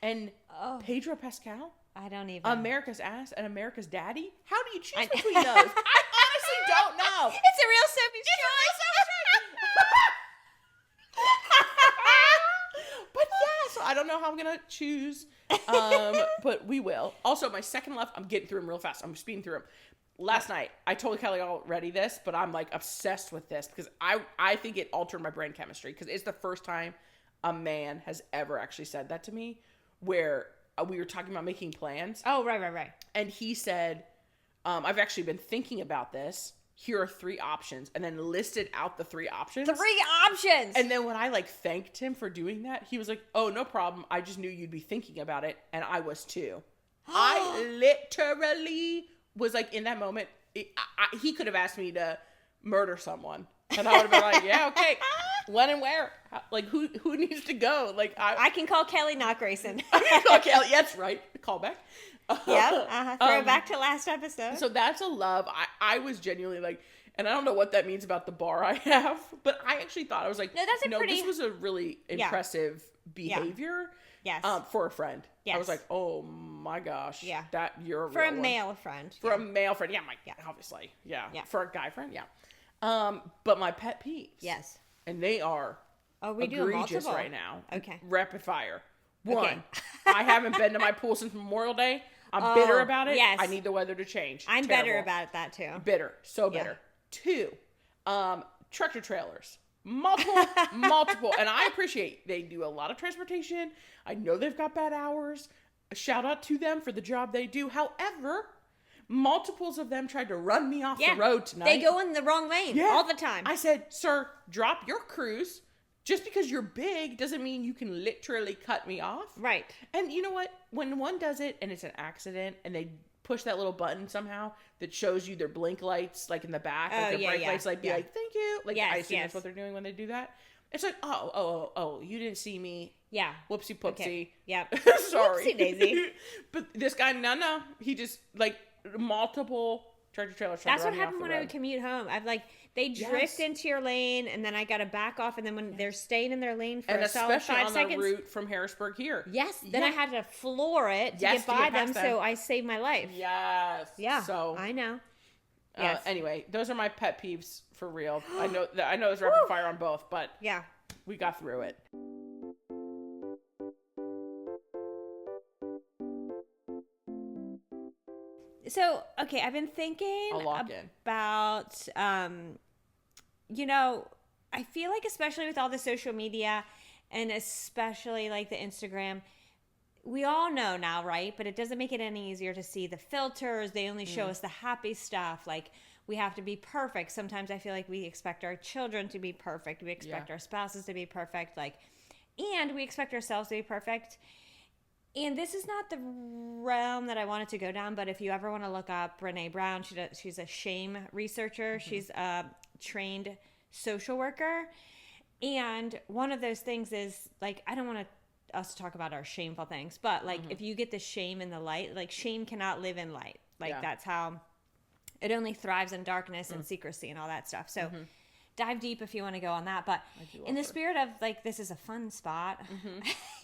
and Pedro Pascal. I don't even. America's ass and America's daddy. How do you choose between those? I honestly don't know. It's a real Sophie's choice. But yeah, so I don't know how I'm gonna choose. But we will. Also, my second love, I'm getting through them real fast. I'm speeding through them. Last night, I told Kelly already this, but I'm like obsessed with this because I think it altered my brain chemistry because it's the first time a man has ever actually said that to me, where we were talking about making plans. Oh, right. And he said, I've actually been thinking about this. Here are 3 options, and then listed out the 3 options. 3 options! And then when I thanked him for doing that, he was like, oh, no problem. I just knew you'd be thinking about it. And I was too. I literally was in that moment, he could have asked me to murder someone. And I would have been like, yeah, okay. When and where? Who needs to go? I can call Kelly, not Grayson. I can call Kelly. That's right. Call back. Yep. Throw back to last episode. So that's a love. I was genuinely and I don't know what that means about the bar I have, but I actually thought, I was like, this was a really impressive behavior. Yes. For a friend. Yes. I was like, oh my gosh. Yeah. That you're a for real a one. male friend. For a male friend. Yeah, obviously. Yeah. For a guy friend. Yeah. But my pet peeves. Yes. And they are we do egregious multiple right now. Okay. Rapid fire. 1, okay. I haven't been to my pool since Memorial Day. I'm bitter about it. Yes. I need the weather to change. I'm better about that too. Bitter. So bitter. 2, tractor trailers. Multiple. And I appreciate they do a lot of transportation. I know they've got bad hours. A shout out to them for the job they do. However, multiples of them tried to run me off the road tonight. They go in the wrong lane all the time. I said, sir, drop your cruise. Just because you're big doesn't mean you can literally cut me off. Right. And you know what? When one does it and it's an accident and they push that little button somehow that shows you their blink lights in the back, their brake lights, be like, thank you. I assume that's what they're doing when they do that. It's like, oh, you didn't see me. Yeah. Whoopsie poopsie. Okay. Yep. Sorry. Whoopsie daisy. But this guy, no. He just multiple tractor trailers. That's what happened when I would commute home. They drift into your lane, and then I got to back off, and then when they're staying in their lane for a solid 5 seconds. And especially on the route from Harrisburg here. Yes. Then I had to floor it to get by them, so I saved my life. Yes. Yeah. So I know. Yes. Anyway, those are my pet peeves for real. I know it's rapid fire on both, but yeah, we got through it. So, okay, I've been thinking about, I feel like especially with all the social media and especially the Instagram, we all know now, right? But it doesn't make it any easier to see the filters. They only show us the happy stuff. We have to be perfect. Sometimes I feel like we expect our children to be perfect. We expect our spouses to be perfect. And we expect ourselves to be perfect. And this is not the realm that I wanted to go down, but if you ever want to look up Brene Brown, she's a shame researcher. Mm-hmm. She's a trained social worker. And one of those things is, I don't want us to talk about our shameful things, but, if you get the shame in the light, shame cannot live in light. That's how it only thrives in darkness and secrecy and all that stuff. So dive deep if you want to go on that. But in the spirit of this is a fun spot,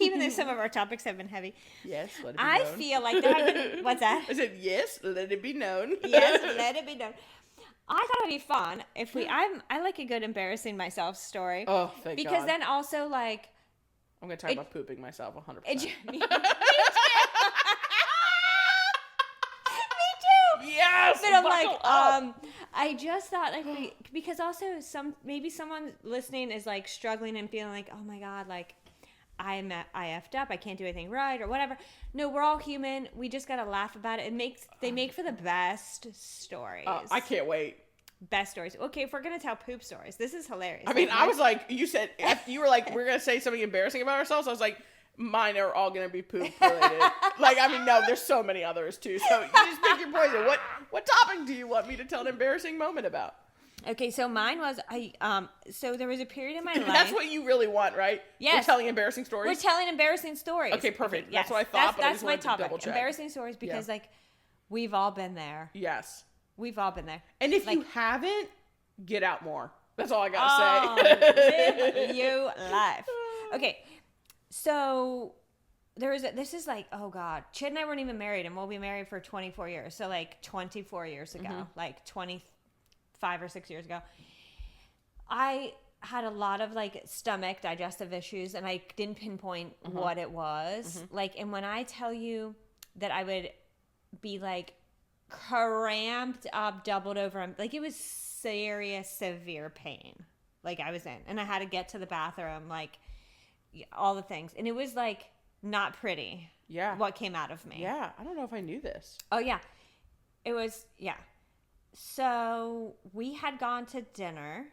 even though some of our topics have been heavy. Yes, let it be known. Feel like there have been, what's that? I said, yes, let it be known. Yes, let it be known. I thought it would be fun if I like a good embarrassing myself story. Oh, thank God. Because then also I'm going to talk about pooping myself 100%. Me too. Yes, but I'm I just thought because also maybe someone listening is struggling and feeling oh my God, I effed up, I can't do anything right or whatever. No, we're all human. We just gotta laugh about it. They make for the best stories. I can't wait. Best stories. Okay, if we're gonna tell poop stories, this is hilarious. I mean, I was you said you were we're gonna say something embarrassing about ourselves. I was mine are all gonna be poop related. No, there's so many others too. So you just pick your poison. What topic do you want me to tell an embarrassing moment about? Okay, so mine was so there was a period in my life. That's what you really want, right? Yes. We're telling embarrassing stories. We're telling embarrassing stories. Okay, perfect. Okay, yes. That's what I thought. That's my topic. Double check. Embarrassing stories because we've all been there. Yes. We've all been there. And if you haven't, get out more. That's all I gotta say. Live you life. Okay, so this is oh God, Chid and I weren't even married, and we'll be married for 24 years. So 24 years ago, 25 or 6 years ago, I had a lot of stomach digestive issues, and I didn't pinpoint what it was. And when I tell you that I would be cramped up, doubled over, it was serious, severe pain I was in, and I had to get to the bathroom all the things. And it was like not pretty. Yeah. What came out of me. Yeah. I don't know if I knew this. Oh, yeah. It was, yeah. So we had gone to dinner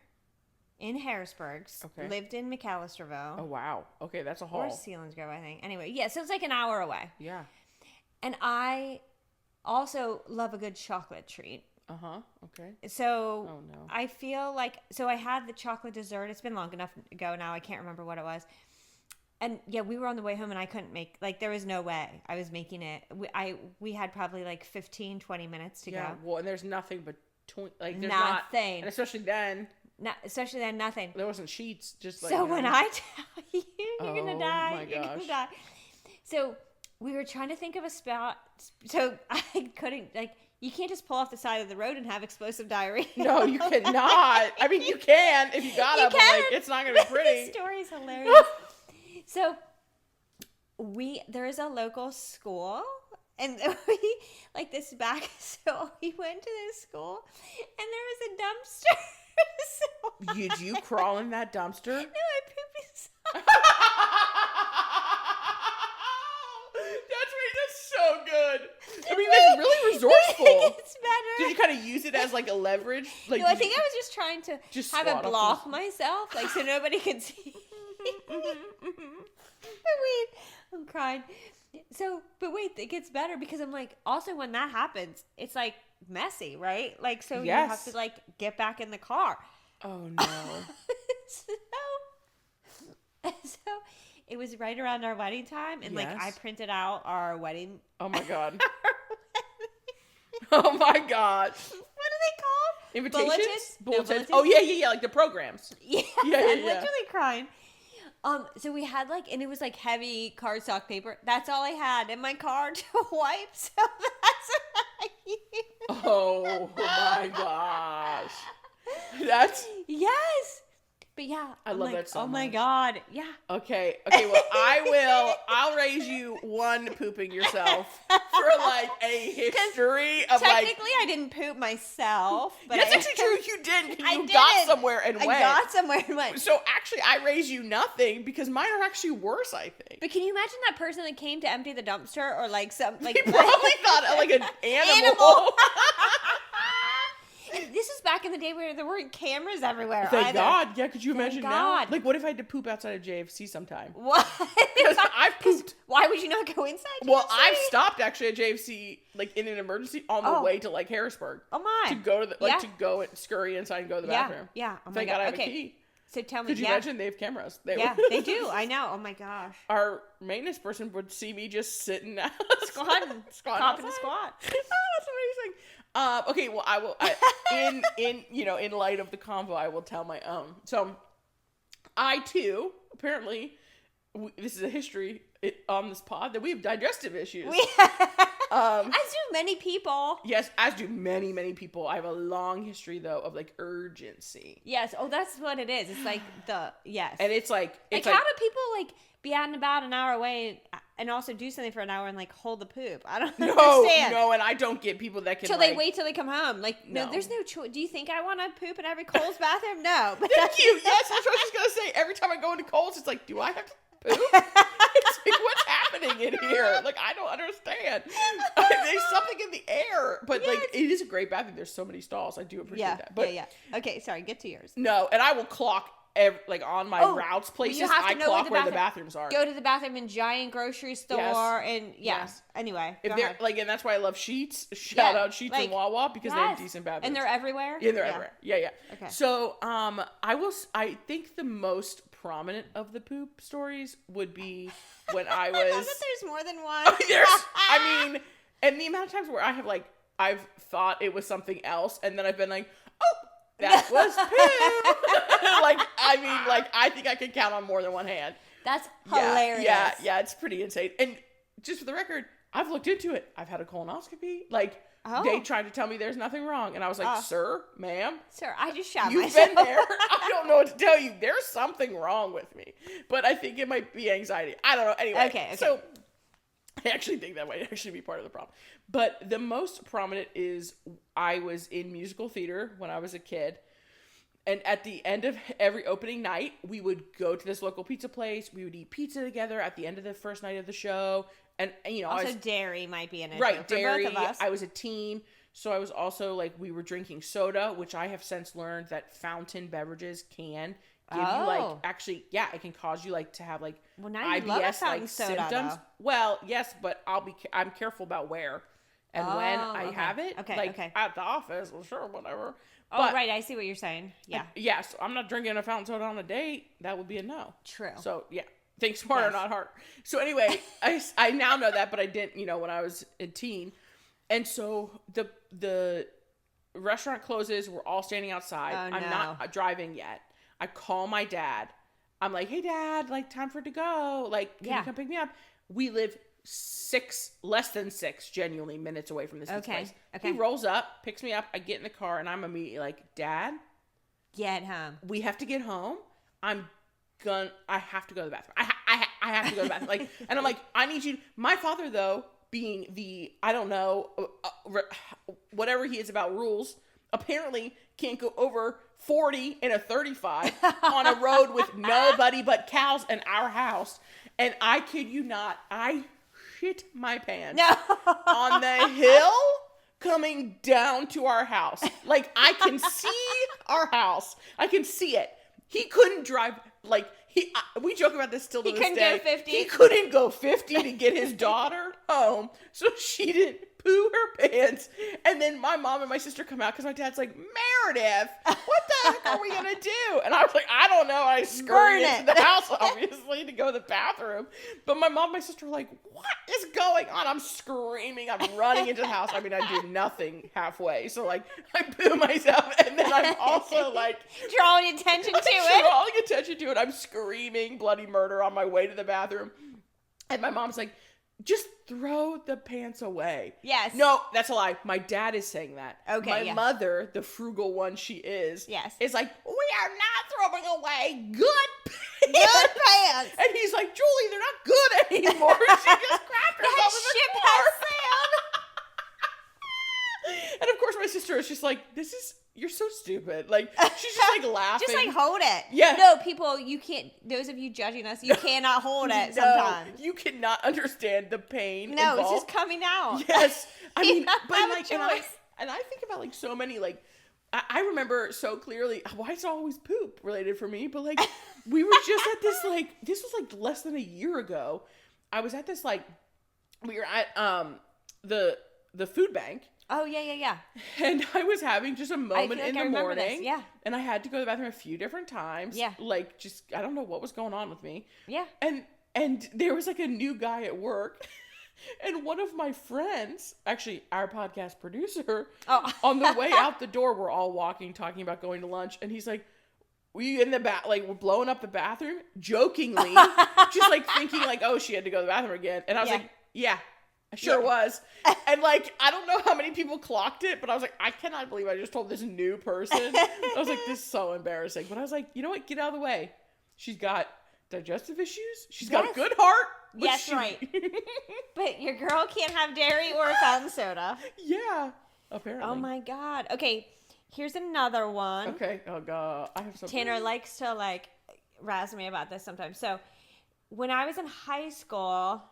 in Harrisburg. Okay. Lived in McAllisterville. Oh, wow. Okay, that's a haul. Or Selinsgrove, I think. Anyway, yeah, so it's like an hour away. Yeah. And I also love a good chocolate treat. Uh-huh. Okay. So Oh, no. I feel like, so I had the chocolate dessert. It's been long enough ago now. I can't remember what it was. And yeah, we were on the way home and I couldn't make, like, there was no way I was making it. We had probably like 15, 20 minutes to go. Well, and there's nothing but, there's Nothing. not, and especially then, especially then, nothing. there wasn't sheets, just like. So when I tell you, you're going to die. My You're gosh. going to die. So we were trying to think of a spot. So I couldn't, like, you can't just pull off the side of the road and have explosive diarrhea. No, you cannot. I mean, you can if you gotta, but like, it's not going to be pretty. This story is hilarious. So there is a local school, and we, like, this back, so we went to this school, and there was a dumpster. So Did you crawl in that dumpster? No, I pooped inside. That's so good. I mean, that's really resourceful. It's better. Did you kind of use it as like a leverage? Like, No, I think I was just trying to Just have squat it off block this- myself, like, so nobody could see. I'm crying. So, but wait, it gets better because I'm like, also when that happens, it's like messy, right? Like, so you have Yes. to like get back in the car. Oh no. So it was right around our wedding time, and like I Yes. printed out our wedding. Oh my god. Oh my god. What are they called? Invitations? No, Bulletins? Oh yeah, like the programs. Yeah, Yeah, I'm yeah. literally crying. So we had like, and it was like heavy cardstock paper. That's all I had in my car to wipe. So that's what I used. Oh my gosh. That's Yes. But yeah, I I'm love like, that so oh my much. God. Yeah. okay. Well, I'll raise you one pooping yourself for like a history of like. Technically, I didn't poop myself. But That's I, actually true. You did. I You did got it. somewhere and I went. got somewhere and went. So actually, I raise you nothing because mine are actually worse. I think. But can you imagine that person that came to empty the dumpster or like some like He probably thought like an animal. Animal. This is back in the day where there weren't cameras everywhere. Thank either. God. Yeah, could you imagine God. now? Like, what if I had to poop outside of JFC sometime? What? Because I've pooped. Why would you not go inside? Well, JFC? I've stopped actually at JFC, like in an emergency, on the Oh. way to like Harrisburg Oh my. to go to the Yeah. to go and scurry inside and go to the Yeah. bathroom. Yeah. Oh my Thank God. God I have Okay. a key. So tell me. Could you yeah. imagine they have cameras? Yeah, they do. I know. Oh my gosh. Our maintenance person would see me just sitting out, Squatting. Copping a squat. Oh, that's amazing. Okay, well, I will. In light of the convo, I will tell my own. So, I too apparently, this is a history on this pod that we have digestive issues. As do many people. Yes, as do many, many people. I have a long history though of like urgency. Yes. Oh, that's what it is. It's like yes. And it's like how do people like be out and about an hour away and also do something for an hour and like hold the poop? I don't understand. No, and I don't get people that can Till like, they wait till they come home. Like, no, No. there's no choice. Do you think I want to poop in every Kohl's bathroom? No. But Thank you. Yes, that's what I was just gonna say. Every time I go into Kohl's, it's like, do I have to poop? It's like, what's happening in here? Like, I don't understand. There's something in the air, but like, it is a great bathroom. There's so many stalls. I do appreciate that. But yeah. Okay, sorry. Get to yours. no, and I will clock on my routes places. you have to I know clock where the bathroom- bathrooms are. Go to the bathroom in giant grocery store and Yes. Anyway, If go they're ahead. like, and that's why I love Sheets. Shout Yeah, out Sheets like, and Wawa because they have yes. decent bathrooms. And they're everywhere. Yeah, they're everywhere. Yeah. Okay. So, I think the most prominent of the poop stories would be when I I love was. that there's more than one. I mean, and the amount of times where I've thought it was something else, and then I've been like, oh, that was poo. I think I can count on more than one hand. That's hilarious. Yeah, it's pretty insane. And just for the record, I've looked into it. I've had a colonoscopy. Like, they tried to tell me there's nothing wrong. And I was like, sir, ma'am. Sir, I just shot You've myself. been there. I don't know what to tell you. There's something wrong with me. But I think it might be anxiety. I don't know. Anyway. Okay. So I actually think that might actually be part of the problem. But the most prominent is I was in musical theater when I was a kid. And at the end of every opening night, we would go to this local pizza place. We would eat pizza together at the end of the first night of the show. And you know, also dairy might be an issue right, for dairy. both of us. I was a teen, so I was also like, we were drinking soda, which I have since learned that fountain beverages can give you like, actually, yeah, it can cause you like to have like now you IBS love a fountain like soda, symptoms. though. Well, yes, but I'm careful about where and when I have it. Okay, like okay. at the office, well, sure, whatever. Oh, But, right. I see what you're saying. Yeah. yes, I'm not drinking a fountain soda on a date. That would be a no. True. So yeah, think smarter, not harder. So anyway, I now know that, but I didn't, you know, when I was a teen. And so the restaurant closes. We're all standing outside. Oh, I'm not driving yet. I call my dad. I'm like, hey dad, like time for it to go. Like, can you come pick me up? We live less than 6 genuinely minutes away from this place. Okay. He rolls up, picks me up. I get in the car and I'm immediately like, Dad, get home. We have to get home. I have to go to the bathroom. I have to go to the bathroom. Like, and I'm like, I need you. My father, though, being the, I don't know, whatever he is about rules, apparently can't go over 40 in a 35 on a road with nobody but cows in our house. And I kid you not, I shit my pants on the hill coming down to our house. Like, I can see our house. I can see it. He couldn't drive, like, we joke about this still to this day. He couldn't go 50. He couldn't go 50 to get his daughter home, so she didn't poo her pants. And then my mom and my sister come out because my dad's like, Meredith, what the heck are we going to do? And I was like, I don't know. I scurried into the house, obviously, to go to the bathroom. But my mom and my sister were like, what is going on? I'm screaming. I'm running into the house. I mean, I do nothing halfway. So, like, I poo myself. And then I'm also, like, drawing attention to it. Drawing attention to it. I'm screaming bloody murder on my way to the bathroom. And my mom's like, just throw the pants away. Yes. No, that's a lie. My dad is saying that. Okay. My mother, the frugal one she is, yes, is like, we are not throwing away good pants. Good pants. And he's like, Julie, they're not good anymore. She just crapped herself in the ship car. has sailed. And of course, my sister is just like, you're so stupid. Like, she's just like laughing. Just like hold it. Yeah. No, people, you can't, those of you judging us, you cannot hold it sometimes. You cannot understand the pain No, involved. it's just coming out. Yes. I mean, but have a like, choice. and I think about like so many, like, I remember so clearly, why is it always poop related for me? But like, we were just at this, like, this was like less than a year ago. I was at this, like, we were at the food bank. Oh, yeah. And I was having just a moment in the morning. Yeah. And I had to go to the bathroom a few different times. Yeah. Like, just, I don't know what was going on with me. Yeah. And there was like a new guy at work. And one of my friends, actually our podcast producer, on the way out the door, we're all walking, talking about going to lunch. And he's like, we in the we're blowing up the bathroom, jokingly, just like thinking like, oh, she had to go to the bathroom again. And I was like, yeah. I sure was. And like, I don't know how many people clocked it, but I was like, I cannot believe I just told this new person. I was like, this is so embarrassing. But I was like, you know what? Get out of the way. She's got digestive issues. She's got a good heart. Yes, right. But your girl can't have dairy or a fountain soda. Yeah, apparently. Oh my God. Okay, here's another one. Okay. Oh God, I have something. Tanner likes to like razz me about this sometimes. So when I was in high school,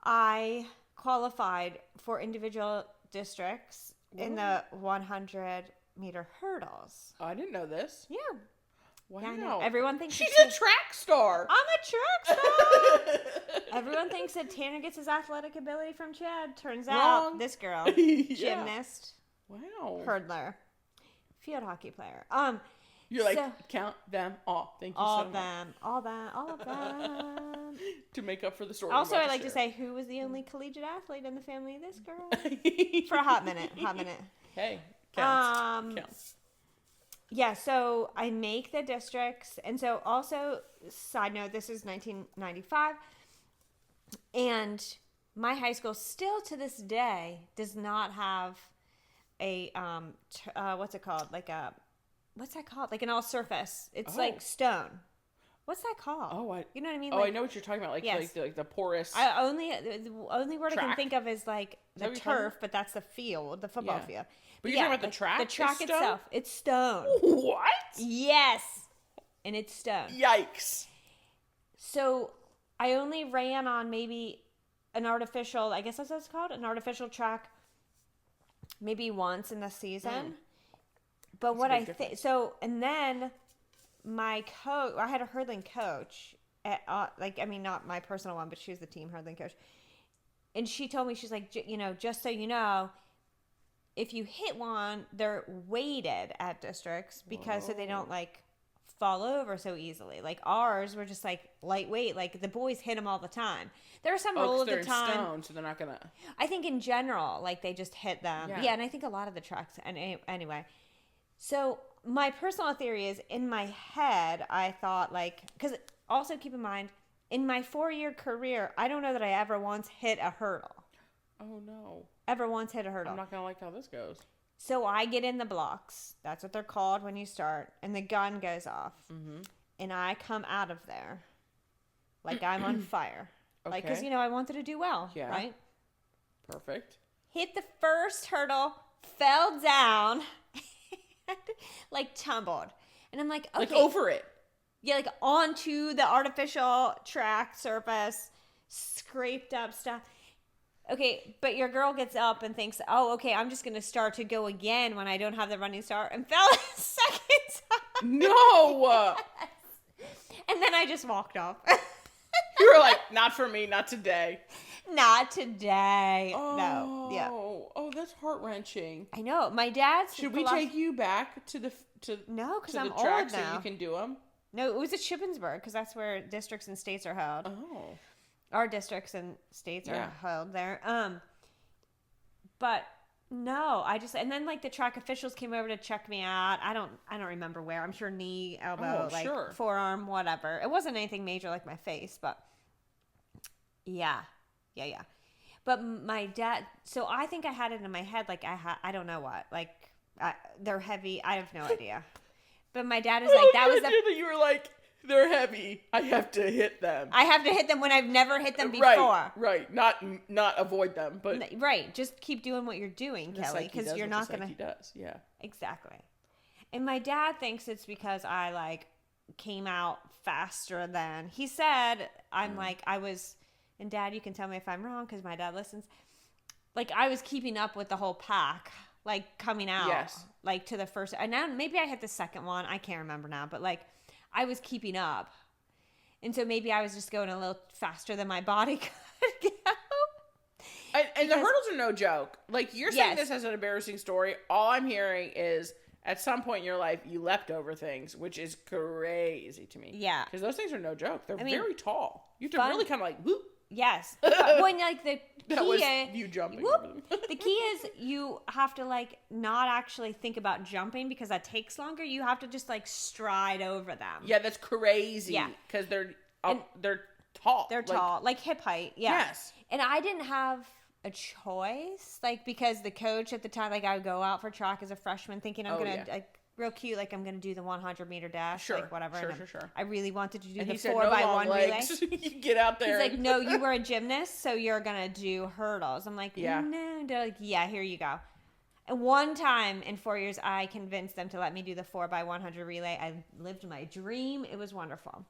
I qualified for individual districts in the 100-meter hurdles. I didn't know this. Yeah. Wow. Yeah, I know. Everyone thinks she's a track star. I'm a track star. Everyone thinks that Tanner gets his athletic ability from Chad. Turns out this girl, gymnast, hurdler, field hockey player. You're like, count them all. Thank you so much. All of them. To make up for the story. Also, I like to say, who was the only collegiate athlete in the family of this girl? For a hot minute. Hey, counts. Yeah, so I make the districts. And so also, side note, this is 1995. And my high school still to this day does not have a, what's it called? What's that called? Like an all surface. It's like stone. What's that called? You know what I mean? I know what you're talking about. Like, yes. like the porous. The only word track? I can think of is like the turf, but that's the field, the football field. But you're talking about the track? The track itself. It's stone. What? Yes. And it's stone. Yikes. So I only ran on maybe an artificial, I guess that's what it's called, an artificial track maybe once in the season. But what I think, so, and then my coach, I had a hurdling coach, not my personal one, but she was the team hurdling coach. And she told me, she's like, just so you know, if you hit one, they're weighted at districts because so they don't like fall over so easily. Like ours were just like lightweight. Like the boys hit them all the time. There are some rules of the time. Stone, so they're not gonna. I think in general, like they just hit them. Yeah, and I think a lot of the tracks. And anyway, so my personal theory is in my head, I thought like, because also keep in mind, in my 4-year career, I don't know that I ever once hit a hurdle. Oh no. Ever once hit a hurdle. I'm not gonna like how this goes. So I get in the blocks. That's what they're called when you start. And the gun goes off. Mm-hmm. And I come out of there like I'm on fire. Okay. Like, because, I wanted to do well. Yeah. Right? Perfect. Hit the first hurdle, fell down, like tumbled. And I'm like, okay. Like over it. Yeah, like onto the artificial track surface, scraped up stuff. Okay, but your girl gets up and thinks, oh, okay, I'm just going to start to go again when I don't have the running start, and fell a second time. No! And then I just walked off. You were like, not for me, not today. Not today. Oh, no. Yeah. Oh, that's heart-wrenching. I know. My dad's... Should we take you back to the No, because I'm track old now. So you can do them? No, it was at Shippensburg, because that's where districts and states are held. Oh. Our districts and states are held there. But no, and then like the track officials came over to check me out. I don't remember where. I'm sure knee, elbow, forearm, whatever. It wasn't anything major like my face, but yeah. But my dad, so I think I had it in my head, like I don't know what, like they're heavy. I have no idea. But my dad is like, that was the... You were like, they're heavy. I have to hit them. I have to hit them when I've never hit them before. Right. Not avoid them, but right. Just keep doing what you're doing, Kelly, because you're not gonna. He does. Yeah. Exactly. And my dad thinks it's because I like came out faster than he said. I'm like I was, and Dad, you can tell me if I'm wrong because my dad listens. Like I was keeping up with the whole pack, like coming out, like to the first. And now maybe I hit the second one. I can't remember now, but like. I was keeping up. And so maybe I was just going a little faster than my body could go. And the hurdles are no joke. Like, you're saying this as an embarrassing story. All I'm hearing is, at some point in your life, you leapt over things, which is crazy to me. Yeah. Because those things are no joke. They're very tall. You have to really kind of like, whoop. Yes. But when, like, the that key was is, you jumping whoop, over them. the key is you have to, like, not actually think about jumping because that takes longer. You have to just, like, stride over them. Yeah, that's crazy. Yeah. Because they're tall. They're tall. Like hip height. Yeah. Yes. And I didn't have a choice. Like, because the coach at the time, like, I would go out for track as a freshman thinking I'm going to, like, real cute, like I'm going to do the 100-meter dash, like whatever. Sure. I really wanted to do the 4x1 relay. You get out there. He's like, no, you were a gymnast, so you're going to do hurdles. I'm like, no. They're like, yeah, here you go. And one time in 4 years, I convinced them to let me do the 4x100 relay. I lived my dream. It was wonderful.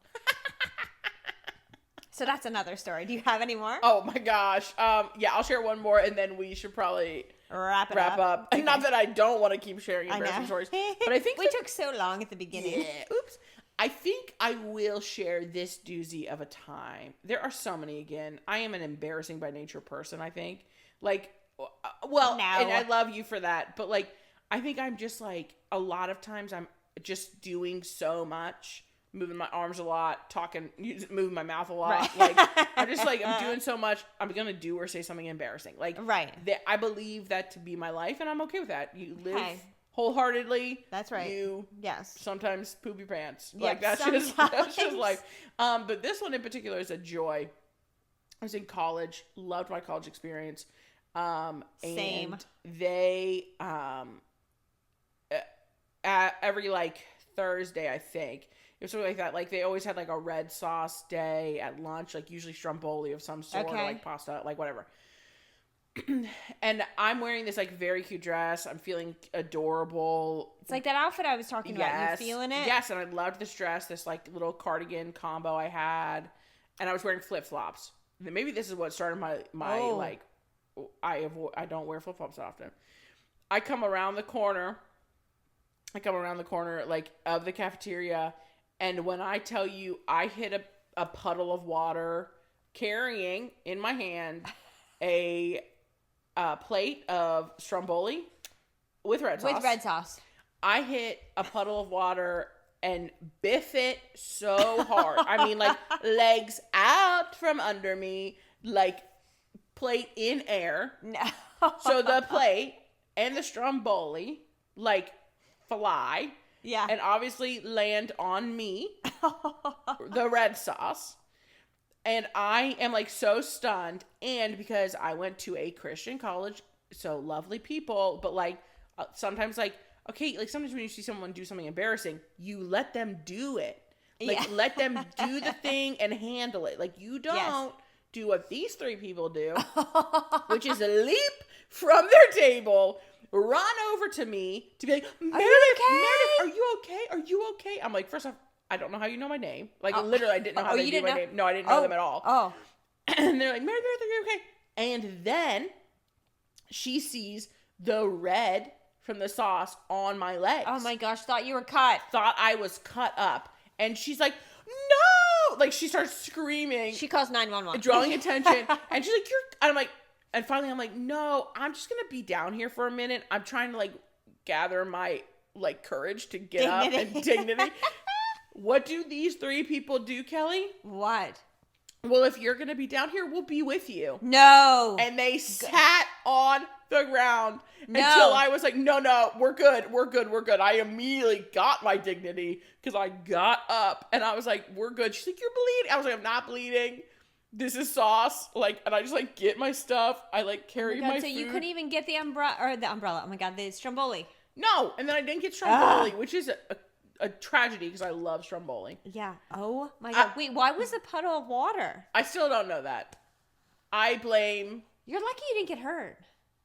So that's another story. Do you have any more? Oh my gosh. Yeah, I'll share one more, and then we should probably wrap up. Okay. Not that I don't want to keep sharing embarrassing stories, but I think we took so long at the beginning. Yeah. Oops. I think I will share this doozy of a time. There are so many. Again, I am an embarrassing by nature person. I think, like, well, and I love you for that, but like, I think I'm just like a lot of times I'm just doing so much. Moving my arms a lot, talking, moving my mouth a lot. Right. Like, I'm just like, I'm doing so much. I'm going to do or say something embarrassing. Like, I believe that to be my life, and I'm okay with that. You live wholeheartedly. That's right. You sometimes poop your pants. Yep, like, that's just life. But this one in particular is a joy. I was in college, loved my college experience. Same. And they, every like Thursday, I think, It was something like that. Like, they always had, like, a red sauce day at lunch, like, usually stromboli of some sort, or, like, pasta, like, whatever. And I'm wearing this, like, very cute dress. I'm feeling adorable. It's like that outfit I was talking about. You feeling it? Yes, and I loved this dress, this, like, little cardigan combo I had. And I was wearing flip-flops. Maybe this is what started my like, I don't wear flip-flops often. I come around the corner, like, of the cafeteria, and when I tell you I hit a puddle of water carrying in my hand a plate of stromboli with red sauce. With red sauce. I hit a puddle of water and biff it so hard. I mean, like, legs out from under me, like, plate in air. No. So the plate and the stromboli, like, fly. Yeah. And obviously land on me, the red sauce. And I am, like, so stunned. And because I went to a Christian college, so lovely people, but, like, sometimes, like, okay, like, sometimes when you see someone do something embarrassing, you let them do it. Like, let them do the thing and handle it. Like, you don't do what these three people do, which is leap from their table, run over to me to be like, Meredith, are you okay? Are you okay? I'm like, first off, I don't know how you know my name. Like, literally, I didn't know how they knew my name. No, I didn't know them at all. Oh. And they're like, Meredith, are you okay? And then she sees the red from the sauce on my legs. Oh my gosh, thought you were cut. Thought I was cut up. And she's like, no! Like, she starts screaming. She calls 911. Drawing attention. And she's like, I'm like, and finally I'm like, no, I'm just going to be down here for a minute. I'm trying to, like, gather my, like, courage to get up and dignity. What do these three people do, Kelly? What? Well, if you're going to be down here, we'll be with you. No. And they sat on the ground until I was like, no, we're good. I immediately got my dignity because I got up and I was like, we're good. She's like, you're bleeding. I was like, I'm not bleeding. This is sauce. Like, and I just, like, get my stuff. I, like, carry my food. So you couldn't even get the umbrella. Oh my God, the stromboli. No. And then I didn't get stromboli, which is a tragedy because I love stromboli. Yeah. Oh my God. Wait, why was a puddle of water? I still don't know that. I blame. You're lucky you didn't get hurt.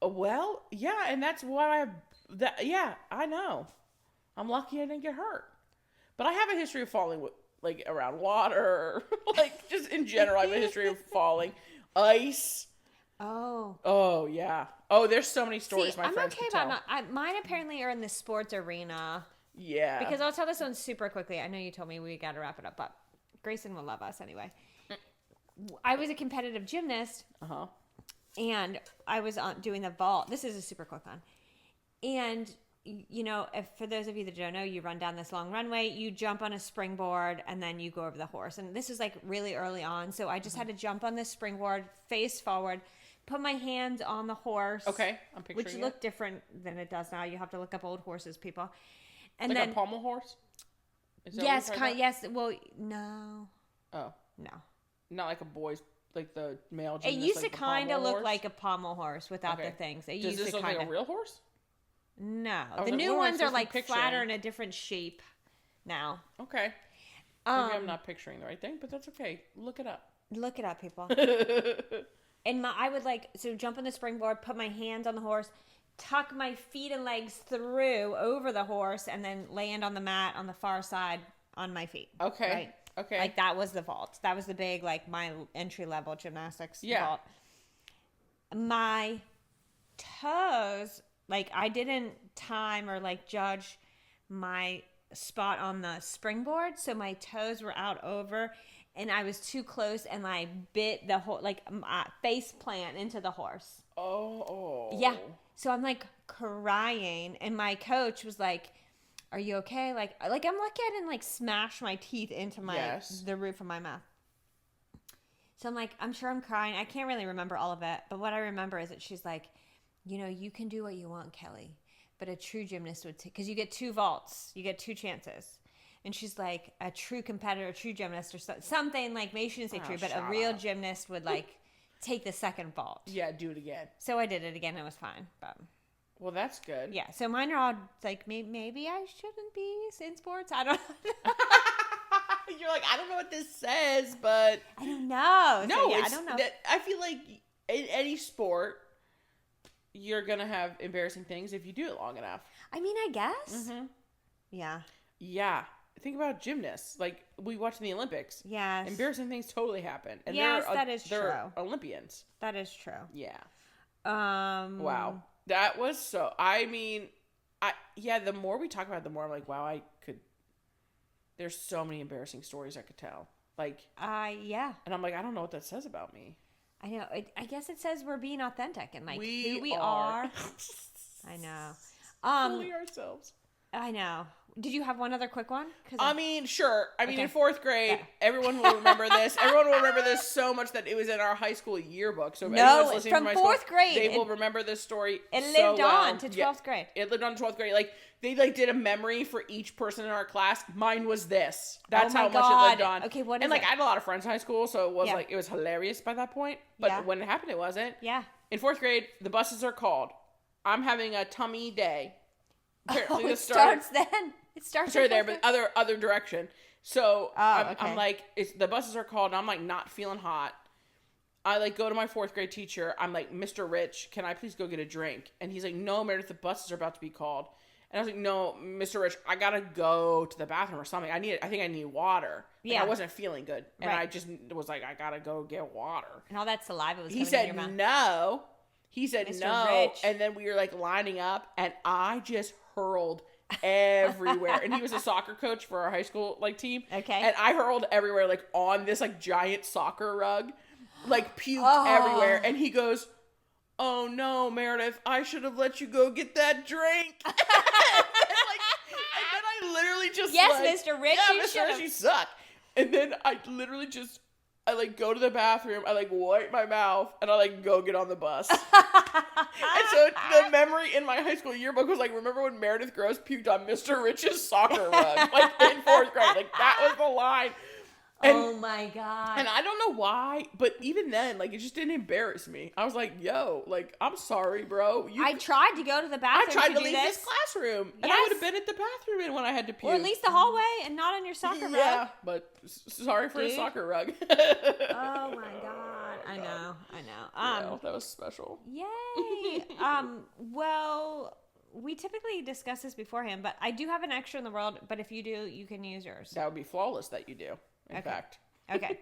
Well, yeah, and that's why I know. I'm lucky I didn't get hurt. But I have a history of falling with, like, around water, like, just in general, I have a history of falling. Ice. Oh, yeah. Oh, there's so many stories my friends could tell. I'm okay about mine apparently are in the sports arena. Yeah. Because I'll tell this one super quickly. I know you told me we got to wrap it up, but Grayson will love us anyway. I was a competitive gymnast. Uh-huh. And I was doing the vault. This is a super quick one. And, you know, if for those of you that don't know, you run down this long runway, you jump on a springboard, and then you go over the horse. And this is, like, really early on. So I just had to jump on this springboard, face forward, put my hand on the horse. Okay, I'm picturing Which looked different than it does now. You have to look up old horses, people. And like then, a pommel horse? Yes, yes. Well, no. Oh. No. Not like a boy's, like the male gymnast. It used like to kind of look like a pommel horse without the things. Does this look like a real horse? No. The new ones are, like, flatter and a different shape now. Okay. Maybe I'm not picturing the right thing, but that's okay. Look it up. Look it up, people. And I would, like, so jump on the springboard, put my hands on the horse, tuck my feet and legs through over the horse, and then land on the mat on the far side on my feet. Okay. Right? Okay. Like, that was the vault. That was the big, like, my entry-level gymnastics vault. My toes, like, I didn't time or, like, judge my spot on the springboard, so my toes were out over, and I was too close, and I bit the whole, like, face plant into the horse. Oh. Yeah. So I'm, like, crying, and my coach was like, are you okay? Like I'm lucky I didn't, like, smash my teeth into the roof of my mouth. So I'm like, I'm sure I'm crying. I can't really remember all of it, but what I remember is that she's like, you know, you can do what you want, Kelly, but a true gymnast would take, because you get 2 vaults, you get 2 chances. And she's like, a true competitor, a true gymnast, or something, like, maybe she didn't say true, but a real gymnast would, like, take the second vault. Yeah, do it again. So I did it again. It was fine, but... Well, that's good. Yeah, so mine are all, like, maybe I shouldn't be in sports. I don't know. You're like, I don't know what this says, but I don't know. No, So, yeah, I don't know. I feel like in any sport, you're gonna have embarrassing things if you do it long enough. I mean, I guess. Mm-hmm. Yeah. Yeah. Think about gymnasts. Like we watch in the Olympics. Yes. Embarrassing things totally happen. And yes, that is they're true. Olympians. That is true. Yeah. Wow. That was so. I mean, the more we talk about it, the more I'm like, wow, I could. There's so many embarrassing stories I could tell. Like. Yeah. And I'm like, I don't know what that says about me. I know. I guess it says we're being authentic and like who we are. I know. Fully ourselves. I know. Did you have one other quick one? I mean, sure. I mean, Okay. in 4th grade, everyone will remember this. Everyone will remember this so much that it was in our high school yearbook. So if anyone's listening from to my 4th school, grade, they will remember this story. It so lived well. on to 12th grade. It lived on to 12th grade. Like they did a memory for each person in our class. Mine was this. That's how much it lived on. Okay, what is and like it? I had a lot of friends in high school, so it was like it was hilarious by that point. But when it happened, it wasn't. Yeah. In 4th grade, the buses are called. I'm having a tummy day. Apparently it starts then. It starts right there, but other direction. So okay. I'm like, the buses are called, and I'm like not feeling hot. I like go to my 4th grade teacher. I'm like, Mr. Rich, can I please go get a drink? And he's like, no, Meredith, the buses are about to be called. And I was like, no, Mr. Rich, I gotta go to the bathroom or something. I think I need water. Like, I wasn't feeling good, and I just was like, I gotta go get water. And all that saliva was. He coming said in your mouth. no. He said Mr. no, Rich. and then we were like lining up, and I just hurled everywhere. And he was a soccer coach for our high school team. Okay. And I hurled everywhere, like on this like giant soccer rug, like puked everywhere. And he goes, "Oh no, Meredith, I should have let you go get that drink." and then I literally just Mr. Rich, yeah, you Mr. Rich, you suck. And then I literally just. I go to the bathroom, I wipe my mouth, and I go get on the bus. And so the memory in my high school yearbook was remember when Meredith Gross puked on Mr. Rich's soccer rug, in 4th grade. That was the line. And, oh my God. And I don't know why, but even then, it just didn't embarrass me. I was like, yo, I'm sorry, bro. I tried to go to the bathroom. I tried to do leave this classroom. And I would have been at the bathroom when I had to puke. Or at least the hallway and not on your soccer rug. Yeah, but sorry for a soccer rug. Oh my God. I know. Well, that was special. Yay. Well, we typically discuss this beforehand, but I do have an extra in the world, but if you do, you can use yours. That would be flawless that you do. In fact. Okay.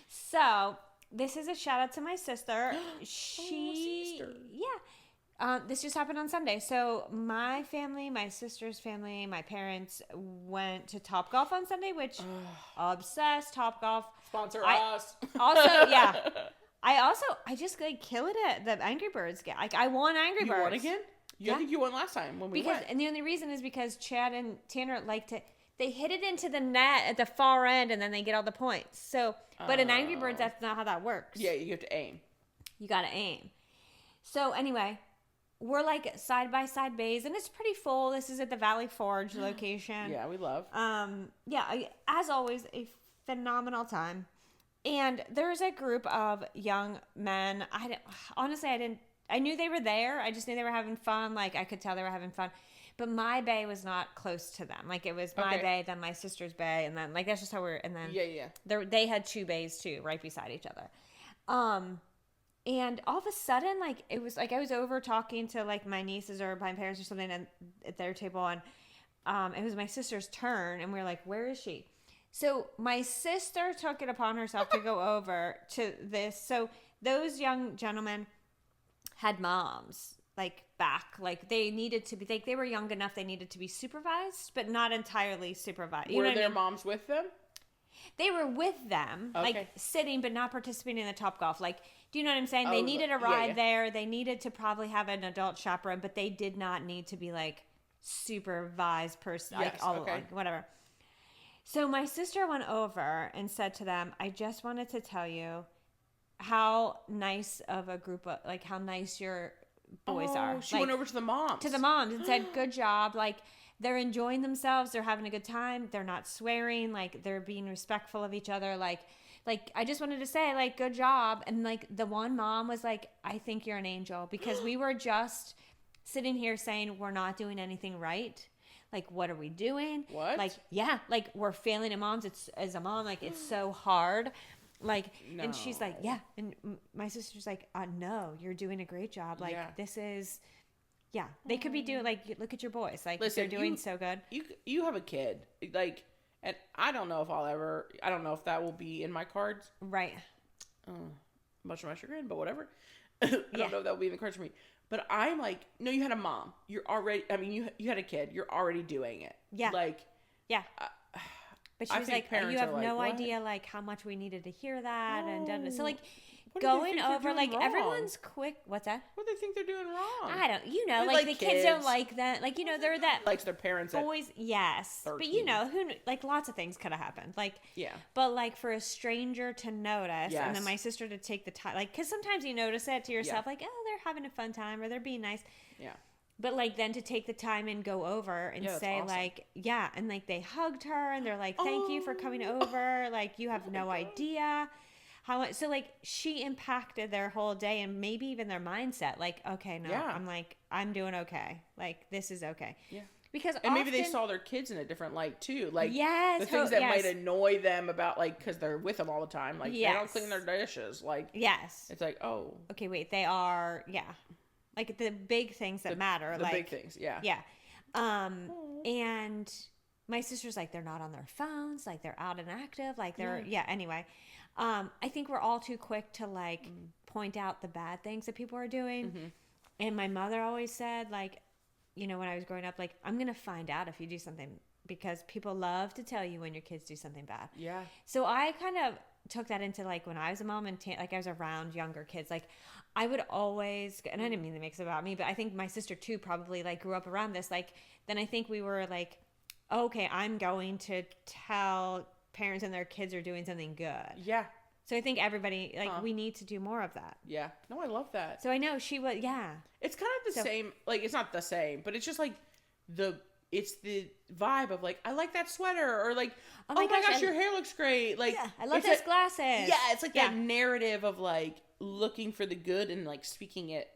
So this is a shout out to my sister. Sister. Yeah. This just happened on Sunday. So my family, my sister's family, my parents went to Top Golf on Sunday, which obsessed Top Golf. Sponsor us. Also, yeah. I just kill it at the Angry Birds game. I won Angry Birds. You won again? I think you won last time when we went. And the only reason is because Chad and Tanner like to. They hit it into the net at the far end, and then they get all the points. So, but in Angry Birds, that's not how that works. Yeah, you have to aim. You got to aim. So anyway, we're side by side bays, and it's pretty full. This is at the Valley Forge location. Yeah, we love. As always, a phenomenal time. And there's a group of young men. I knew they were there. I just knew they were having fun. I could tell they were having fun. But my bay was not close to them. It was my bay, then my sister's bay, and then that's just how we're. And then they had 2 bays too, right beside each other. And all of a sudden, it was I was over talking to my nieces or my parents or something at their table, and it was my sister's turn, and we were like, "Where is she?" So my sister took it upon herself to go over to this. So those young gentlemen had moms. Back, they needed to be, they were young enough, they needed to be supervised, but not entirely supervised. Were their moms with them? They were with them, sitting, but not participating in the Top Golf. Do you know what I'm saying? They needed a ride there. They needed to probably have an adult chaperone, but they did not need to be supervised person, whatever. So my sister went over and said to them, I just wanted to tell you how nice of a group of, how nice your boys are. She went over to the moms. And said, good job. They're enjoying themselves. They're having a good time. They're not swearing. They're being respectful of each other. I just wanted to say, good job. And the one mom was I think you're an angel, because we were just sitting here saying we're not doing anything right. Like, what are we doing? What? Like, yeah, like we're failing as a mom. Like, it's so hard. Like, and she's like, yeah. And my sister's like, no, you're doing a great job. Like, this is, yeah, they could be doing, like, look at your boys. Like, listen, they're doing so good. You have a kid. Like, and I don't know if that will be in my cards. Right. Much to my chagrin, but whatever. I don't know if that will be in the cards for me. But I'm like, no, you had a mom. You're already, I mean, you had a kid. You're already doing it. Yeah. Like. Yeah. But she's like, you have no idea, like, how much we needed to hear that. And so, like, going over, like, everyone's quick. What's that? What do they think they're doing wrong? I don't, like the kids don't like that. Like, they're that. Likes their parents. Boys, yes. 13. But, like, lots of things could have happened. Like, yeah. But, like, for a stranger to notice, and then my sister to take the time, like, because sometimes you notice it to yourself, like, oh, they're having a fun time, or they're being nice. Yeah. But, like, then to take the time and go over and say, awesome. Like, yeah. And, like, they hugged her and they're like, thank you for coming over. Like, you have no idea how much. So, like, she impacted their whole day and maybe even their mindset. Like, okay, no, I'm doing okay. Like, this is okay. Yeah. Because maybe they saw their kids in a different light, too. Like, the things that might annoy them about, like, because they're with them all the time. Like, they don't clean their dishes. Like, it's like, oh. Okay, wait, they are, like the big things that matter. The like, big things, yeah. Yeah. And my sister's like, they're not on their phones. Like, they're out and active. Like, they're, anyway. I think we're all too quick to, like, point out the bad things that people are doing. Mm-hmm. And my mother always said, like, when I was growing up, like, I'm going to find out if you do something, because people love to tell you when your kids do something bad. Yeah. So I kind of took that into, like, when I was a mom and like I was around younger kids, like I would always, and I didn't mean to make it about me, but I think my sister too probably, like, grew up around this. Like, then I think we were like, okay, I'm going to tell parents and their kids are doing something good. Yeah. So I think everybody, like, we need to do more of that. Yeah. No, I love that. So I know she was, It's kind of the same, like, it's not the same, but it's just like it's the vibe of, like, I like that sweater, or like, oh my gosh, your hair looks great. Like, I love those glasses. Yeah, it's like that narrative of, like, looking for the good and, like, speaking it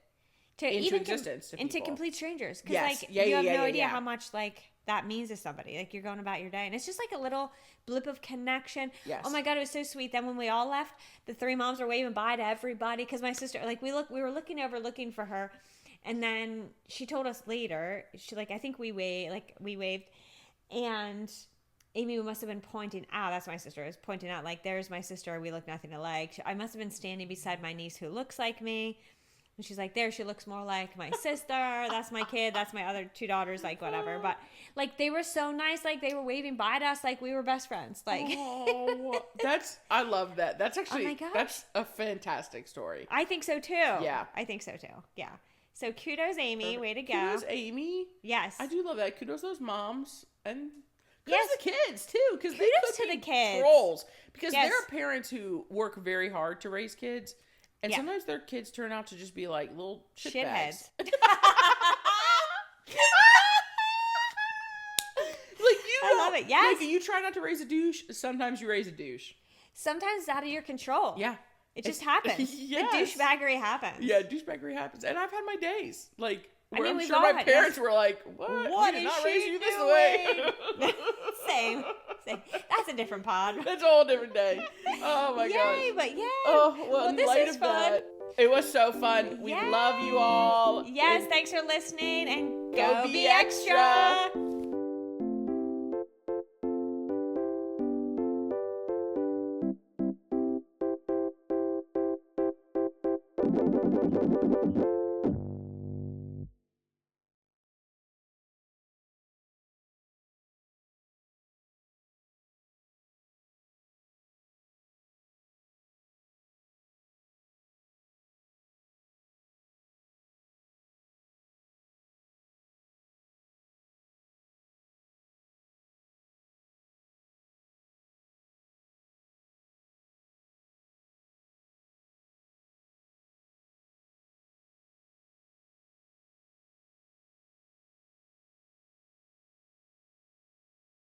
into existence to people. And to complete strangers. Because, like, you have no idea how much, like, that means to somebody. Like, you're going about your day. And it's just like a little blip of connection. Yes. Oh my God, it was so sweet. Then when we all left, the three moms were waving bye to everybody. Because my sister, like, we were looking for her. And then she told us later, she, like, I think we waved. And Amy must have been pointing out, that's my sister, was pointing out, like, there's my sister, we look nothing alike. I must have been standing beside my niece who looks like me. And she's like, there, she looks more like my sister. That's my kid. That's my other two daughters, like, whatever. But, like, they were so nice. Like, they were waving bye to us like we were best friends. Like, I love that. That's actually, that's a fantastic story. I think so, too. Yeah. I think so, too. Yeah. So, kudos, Amy. Way to go. Kudos, Amy. Yes. I do love that. Kudos those moms. And kudos the kids, too. Because they could to the kids. Trolls. Because there are parents who work very hard to raise kids. And sometimes their kids turn out to just be, like, little shitheads. Like, I love it. Yes. Like, you try not to raise a douche. Sometimes you raise a douche. Sometimes it's out of your control. Yeah. It just happens. Yes. The douchebaggery happens. Yeah, douchebaggery happens. And I've had my days. Like, where I'm sure my parents were like, what? We did not raise you this way. Same. That's a different pod. That's a whole different day. Oh my gosh. Yay, but yay. Oh, well, in light of that, it was so fun. We love you all. Yes, thanks for listening, and go be extra. Thank you.